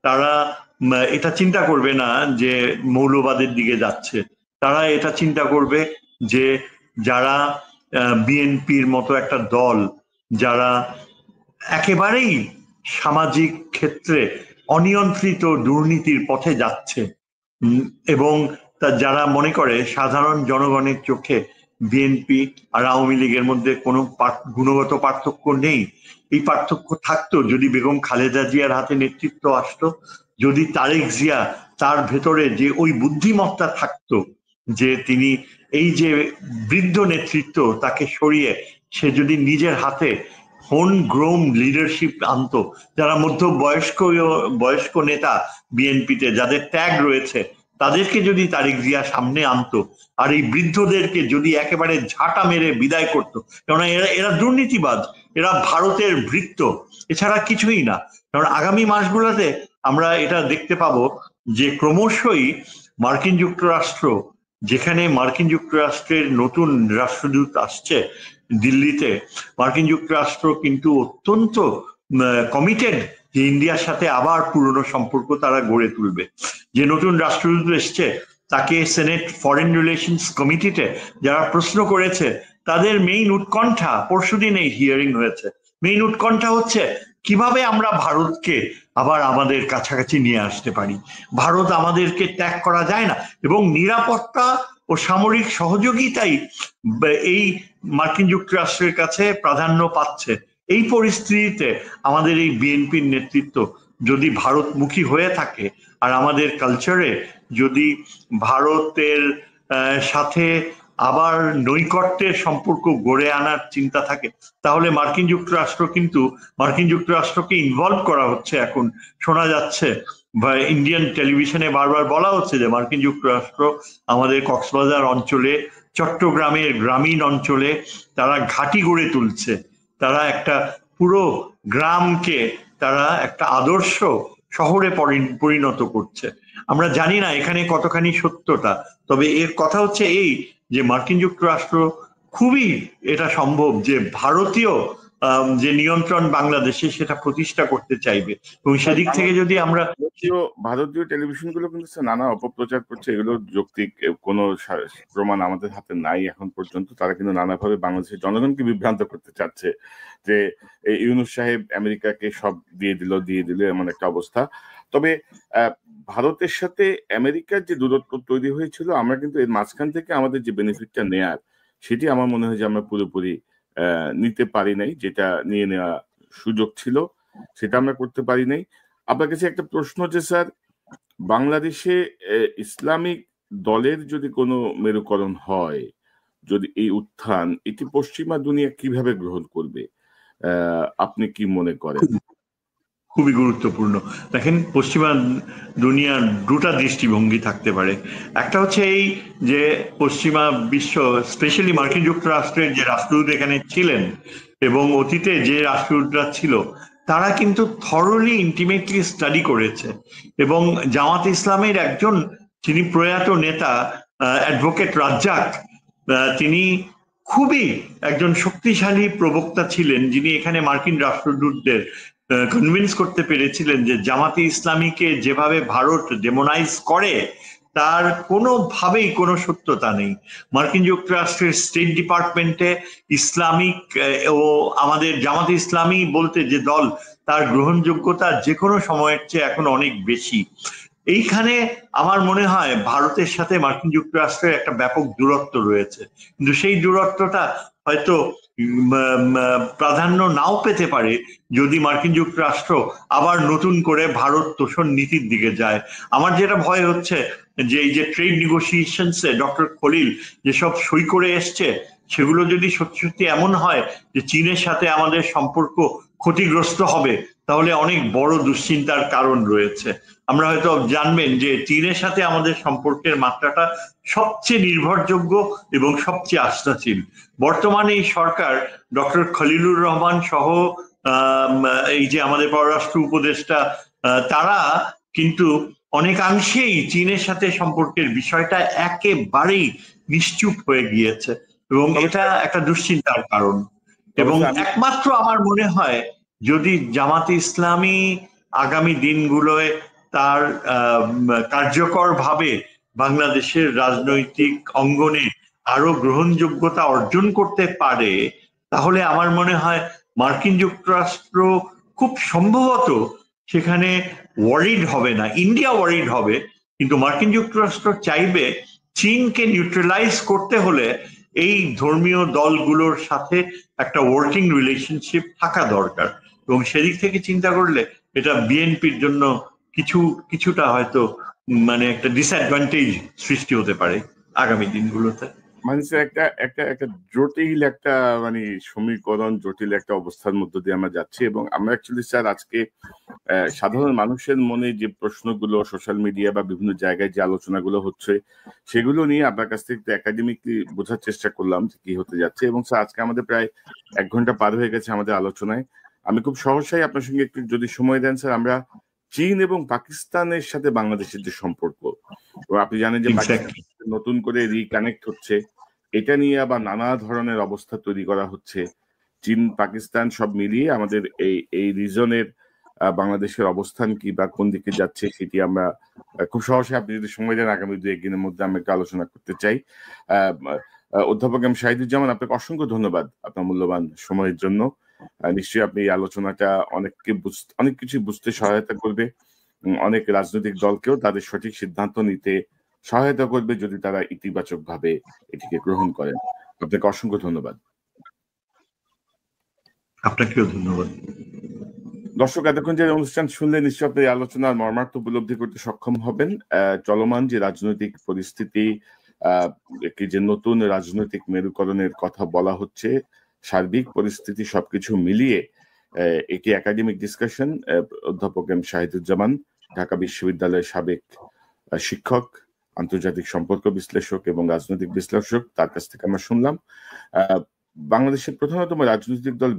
[SPEAKER 2] তারা এটা চিন্তা করবে না যে মৌলবাদের দিকে যাচ্ছে, তারা এটা চিন্তা করবে যে যারা বিএনপির মতো একটা দল, যারা একেবারেই সামাজিক ক্ষেত্রে অনিয়ন্ত্রিত দুর্নীতির পথে যাচ্ছে এবং যারা মনে করে সাধারণ জনগণের চোখে বিএনপি আর আওয়ামী লীগের মধ্যে কোনো গুণগত পার্থক্য নেই। এই পার্থক্য থাকতো যদি বেগম খালেদা জিয়ার হাতে নেতৃত্ব আসতো, যদি তারেক জিয়া তার ভেতরে যে ওই বুদ্ধিমত্তা থাকতো যে তিনি এই যে বৃদ্ধ নেতৃত্ব তাকে সরিয়ে সে যদি নিজের হাতে হোম গ্রোন লিডারশিপ আনতো, যারা মধ্য বয়স্ক নেতা বিএনপিতে যাদের ট্যাগ রয়েছে তাদেরকে যদি তারেক জিয়া সামনে আনতো আর এই বৃদ্ধদেরকে যদি একেবারে ঝাঁটা মেরে বিদায় করতো, কেননা এরা দুর্নীতিবাজ, এরা ভারতের ভৃত্য, এছাড়া কিছুই না। কারণ আগামী মাসগুলোতে আমরা এটা দেখতে পাবো যে ক্রমশই মার্কিন যুক্তরাষ্ট্র, যেখানে মার্কিন যুক্তরাষ্ট্রের নতুন রাষ্ট্রদূত আসছে দিল্লিতে, মার্কিন যুক্তরাষ্ট্র কিন্তু অত্যন্ত কমিটেড যে ইন্ডিয়ার সাথে আবার পুরনো সম্পর্ক তারা গড়ে তুলবে। যে নতুন রাষ্ট্রদূত এসছে তাকে সেনেট ফরেন রিলেশনস কমিটিতে যারা প্রশ্ন করেছে তাদের মেইন উৎকণ্ঠা, পরশুদিন এই হিয়ারিং হয়েছে, মেইন উৎকণ্ঠা হচ্ছে কিভাবে আমরা ভারতকে আবার আমাদের কাছাকাছি নিয়ে আসতে পারি। ভারত আমাদেরকে ত্যাগ করা যায় না, এবং নিরাপত্তা ও সামরিক সহযোগিতাই এই মার্কিন যুক্তরাষ্ট্রের কাছে প্রাধান্য পাচ্ছে। এই পরিস্থিতিতে আমাদের এই বিএনপির নেতৃত্ব যদি ভারতমুখী হয়ে থাকে আর আমাদের কালচারে যদি ভারতের সাথে আবার নৈকট্যের সম্পর্ক গড়ে আনার চিন্তা থাকে, তাহলে মার্কিন যুক্তরাষ্ট্রকে ইনভলভ করা হচ্ছে। এখন শোনা যাচ্ছে বা ইন্ডিয়ান টেলিভিশনে বারবার বলা হচ্ছে যে মার্কিন যুক্তরাষ্ট্র আমাদের কক্সবাজার অঞ্চলে, চট্টগ্রামের গ্রামীণ অঞ্চলে তারা ঘাঁটি গড়ে তুলছে, তারা একটা পুরো গ্রামকে তারা একটা আদর্শ শহরে পরিণত করছে। আমরা জানি না এখানে কতখানি সত্যতা, তবে এর কথা হচ্ছে এই যে মার্কিন যুক্তরাষ্ট্র খুবই এটা সম্ভব যে ভারতীয় যে নিয়ন্ত্রণ বাংলাদেশে সেটা প্রতিষ্ঠা করতে চাইবে, এবং সেদিক থেকে যদি আমরা
[SPEAKER 1] ভারতীয় টেলিভিশন গুলো কিন্তু নানা অপপ্রচার করছে, এগুলো যৌক্তিক কোনো প্রমাণ আমাদের হাতে নাই এখন পর্যন্ত। তারা কিন্তু নানাভাবে বাংলাদেশের জনগণকে বিভ্রান্ত করতে চাচ্ছে যে ইউনূস সাহেব আমেরিকাকে সব দিয়ে দিল এমন একটা অবস্থা। তবে ভারতের সাথে আমেরিকার যে দূরত্ব তৈরি হয়েছিল, আমরা কিন্তু এর মাঝখান থেকে আমাদের যে বেনিফিটটা নেয়ার, সেটি আমার মনে হয় যে আমরা পুরোপুরি নিতে পারি নাই। যেটা নিয়ে নেওয়া সুযোগ ছিল সেটা আমরা করতে পারি নাই। আপনার কাছে একটা প্রশ্ন যে স্যার, বাংলাদেশে ইসলামিক দলের যদি কোনো মেরুকরণ হয়, যদি এই উত্থান, এটি পশ্চিমা দুনিয়া কিভাবে গ্রহণ করবে আপনি কি মনে করেন?
[SPEAKER 2] খুবই গুরুত্বপূর্ণ। দেখেন, পশ্চিমা দুনিয়ার দুটা দৃষ্টিভঙ্গি থাকতে পারে। একটা হচ্ছে এই যে পশ্চিমা বিশ্ব, স্পেশালি মার্কিন যুক্তরাষ্ট্রের যে রাষ্ট্রদূত এখানে ছিলেন এবং অতীতে যে রাষ্ট্রদূতরা ছিল, তারা কিন্তু থরলি ইন্টিমেটলি স্টাডি করেছে, এবং জামাত ইসলামের একজন যিনি প্রয়াত নেতা অ্যাডভোকেট রাজ্জাক, তিনি খুবই একজন শক্তিশালী প্রবক্তা ছিলেন, যিনি এখানে মার্কিন রাষ্ট্রদূতদের কনভিন্স করতে পেরেছিলেন যে জামাতে ইসলামীকে যেভাবে ভারত ডেমোনাইজ করে তার কোনোভাবেই কোনো সত্যতা নেই। মার্কিন যুক্তরাষ্ট্রের স্টেট ডিপার্টমেন্টে ইসলামিক ও আমাদের জামাতে ইসলামী বলতে যে দল, তার গ্রহণযোগ্যতা যে কোনো সময়ের চেয়ে এখন অনেক বেশি। এইখানে আমার মনে হয় ভারতের সাথে মার্কিন যুক্তরাষ্ট্রের একটা ব্যাপক দূরত্ব রয়েছে, কিন্তু সেই দূরত্বটা হয়তো প্রাধান্য নাও পেতে পারে যদি মার্কিন যুক্তরাষ্ট্র আবার নতুন করে ভারত তোষণ নীতির দিকে যায়। আমার যেটা ভয় হচ্ছে যে এই যে ট্রেড নেগোসিয়েশনসে ডক্টর খলিল যেসব সই করে এসছে, সেগুলো যদি সত্যি সত্যি এমন হয় যে চীনের সাথে আমাদের সম্পর্ক ক্ষতিগ্রস্ত হবে, তাহলে অনেক বড় দুশ্চিন্তার কারণ রয়েছে। আমরা হয়তো জানবেন যে চীনের সাথে আমাদের সম্পর্কের মাত্রাটা সবচেয়ে নির্ভরযোগ্য এবং সবচেয়ে আস্থাশীল। বর্তমানে এই সরকার ডক্টর খলিলুর রহমান সহ এই যে আমাদের পররাষ্ট্র উপদেষ্টা, তারা কিন্তু অনেকাংশেই চীনের সাথে সম্পর্কের বিষয়টা একেবারেই নিশ্চুপ হয়ে গিয়েছে, এবং এটা একটা দুশ্চিন্তার কারণ। এবং একমাত্র আমার মনে হয় যদি জামাতে ইসলামী আগামী দিনগুলোয় তার কার্যকরভাবে বাংলাদেশের রাজনৈতিক অঙ্গনে আরো গ্রহণযোগ্যতা অর্জন করতে পারে, তাহলে আমার মনে হয় মার্কিন যুক্তরাষ্ট্র খুব সম্ভবত সেখানে ওয়ারিড হবে না। ইন্ডিয়া ওয়ারিড হবে, কিন্তু মার্কিন যুক্তরাষ্ট্র চাইবে চীনকে নিউট্রালাইজ করতে হলে এই ধর্মীয় দলগুলোর সাথে একটা ওয়ার্কিং রিলেশনশিপ থাকা দরকার, এবং সেদিক থেকে চিন্তা করলে এটা বিএনপির জন্য কিছুটা হয়তো মানে একটা ডিসঅ্যাডভান্টেজ সৃষ্টি হতে পারে আগামী দিনগুলোতে।
[SPEAKER 1] মানে একটা একটা একটা জটিল একটা মানে সমীকরণ, জটিল একটা অবস্থার মধ্য দিয়ে আমরা যাচ্ছি। এবং আমরা অ্যাকচুয়ালি স্যার আজকে সাধারণ মানুষের মনে যে প্রশ্নগুলো সোশ্যাল মিডিয়া বা বিভিন্ন জায়গায় যে আলোচনাগুলো হচ্ছে, সেগুলো নিয়ে আপনার কাছ থেকে একাডেমিকলি বোঝার চেষ্টা করলাম যে কি হতে যাচ্ছে। এবং স্যার আজকে আমাদের প্রায় 1 ঘন্টা পার হয়ে গেছে আমাদের আলোচনায়। আমি খুব সহসাই আপনার সঙ্গে একটু যদি সময় দেন স্যার, আমরা চীন এবং পাকিস্তানের সাথে বাংলাদেশের যে সম্পর্ক, আপনি জানেন যে নতুন করে রিকানেক্ট হচ্ছে, এটা নিয়ে আবার নানা ধরনের অবস্থা তৈরি করা হচ্ছে। চীন পাকিস্তান সব মিলিয়ে আমাদের এই রিজনের বাংলাদেশের অবস্থান কি বা কোন দিকে যাচ্ছে সেটি আমরা খুব সহজে, আপনি যদি সময় দেন আগামী 2-1 দিনের মধ্যে আমরা একটু আলোচনা করতে চাই। অধ্যাপক এম শাহিদুজ্জামান, আপনাকে অসংখ্য ধন্যবাদ আপনার মূল্যবান সময়ের জন্য। নিশ্চয়ই আপনি এই আলোচনাটা অনেক কিছু বুঝতে সহায়তা করবে, অনেক রাজনৈতিক দলকেও তাদের সঠিক সিদ্ধান্ত নিতে সহায়তা করবে যদি তারা ইতিবাচক ভাবে এটিকে গ্রহণ করেন। আপনাকে অসংখ্য ধন্যবাদ।
[SPEAKER 2] আপনাকেও ধন্যবাদ।
[SPEAKER 1] দর্শক, এতক্ষণ যে অনুষ্ঠান শুনলে নিশ্চয়ই আপনি আলোচনার মর্মার্থ উপলব্ধি করতে সক্ষম হবেন। চলমান যে রাজনৈতিক পরিস্থিতি, একটি যে নতুন রাজনৈতিক মেরুকরণের কথা বলা হচ্ছে, সার্বিক পরিস্থিতি সবকিছু মিলিয়ে একটি একাডেমিক ডিসকাশন অধ্যাপক এম শাহিদুজ্জামান, ঢাকা বিশ্ববিদ্যালয়ের সাবেক শিক্ষক, আন্তর্জাতিক সম্পর্ক বিশ্লেষক এবং রাজনৈতিক বিশ্লেষক, তার কাছ থেকে আমরা শুনলাম বাংলাদেশের প্রধানতম রাজনৈতিক দল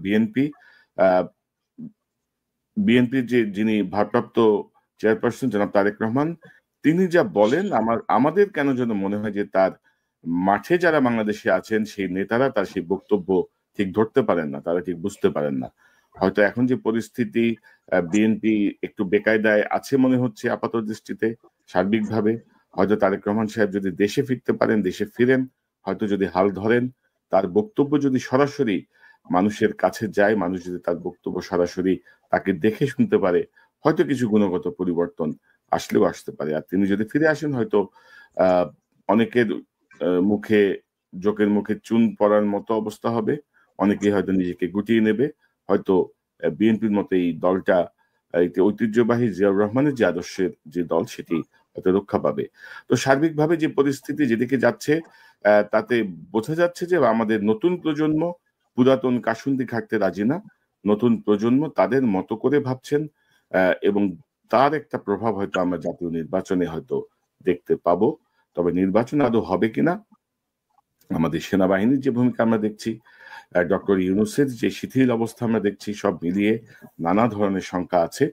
[SPEAKER 1] বিএনপির যিনি ভারপ্রাপ্ত চেয়ারপারসন জনাব তারেক রহমান, তিনি যা বলেন আমাদের কেন যেন মনে হয় যে তার মাঠে যারা বাংলাদেশে আছেন সেই নেতারা তার সেই বক্তব্য ঠিক ধরতে পারেন না, তারা ঠিক বুঝতে পারেন না। হয়তো এখন যে পরিস্থিতি, বিএনপি একটু বেকায়দায় আছে মনে হচ্ছে আপাত দৃষ্টিতে সার্বিকভাবে। হয়তো তারেক রহমান সাহেব যদি দেশে ফিরতে পারেন, দেশে ফিরেন, হয়তো যদি হাল ধরেন, তার বক্তব্য যদি সরাসরি মানুষের কাছে যায়, মানুষ যদি তার বক্তব্য সরাসরি তাকে দেখে শুনতে পারে, হয়তো কিছু গুণগত পরিবর্তন আসলেও আসতে পারে। আর তিনি যদি ফিরে আসেন, হয়তো অনেকের মুখে, জোকের মুখে চুন পড়ার মতো অবস্থা হবে, অনেকেই হয়তো নিজেকে গুটিয়ে নেবে, হয়তো বিএনপির মতো এই দলটা, ঐতিহ্যবাহী জিয়াউর রহমানের যে আদর্শের যে দল, সেটি হয়তো রক্ষা পাবে। তো সার্বিকভাবে যে পরিস্থিতি যেদিকে যাচ্ছে, তাতে বোঝা যাচ্ছে যে আমাদের নতুন প্রজন্ম পুরাতন কাসুন্দি ঘাটতে রাজি না। নতুন প্রজন্ম তাদের মতো করে ভাবছেন, এবং তার একটা প্রভাব হয়তো আমরা জাতীয় নির্বাচনে হয়তো দেখতে পাবো। তবে নির্বাচন আদৌ হবে কিনা, আমাদের সেনাবাহিনীর যে ভূমিকা আমরা দেখছি, ডক্টর ইউনূসের যে শিথিল অবস্থা আমরা দেখছি, সব মিলিয়ে নানা ধরনের শঙ্কা আছে।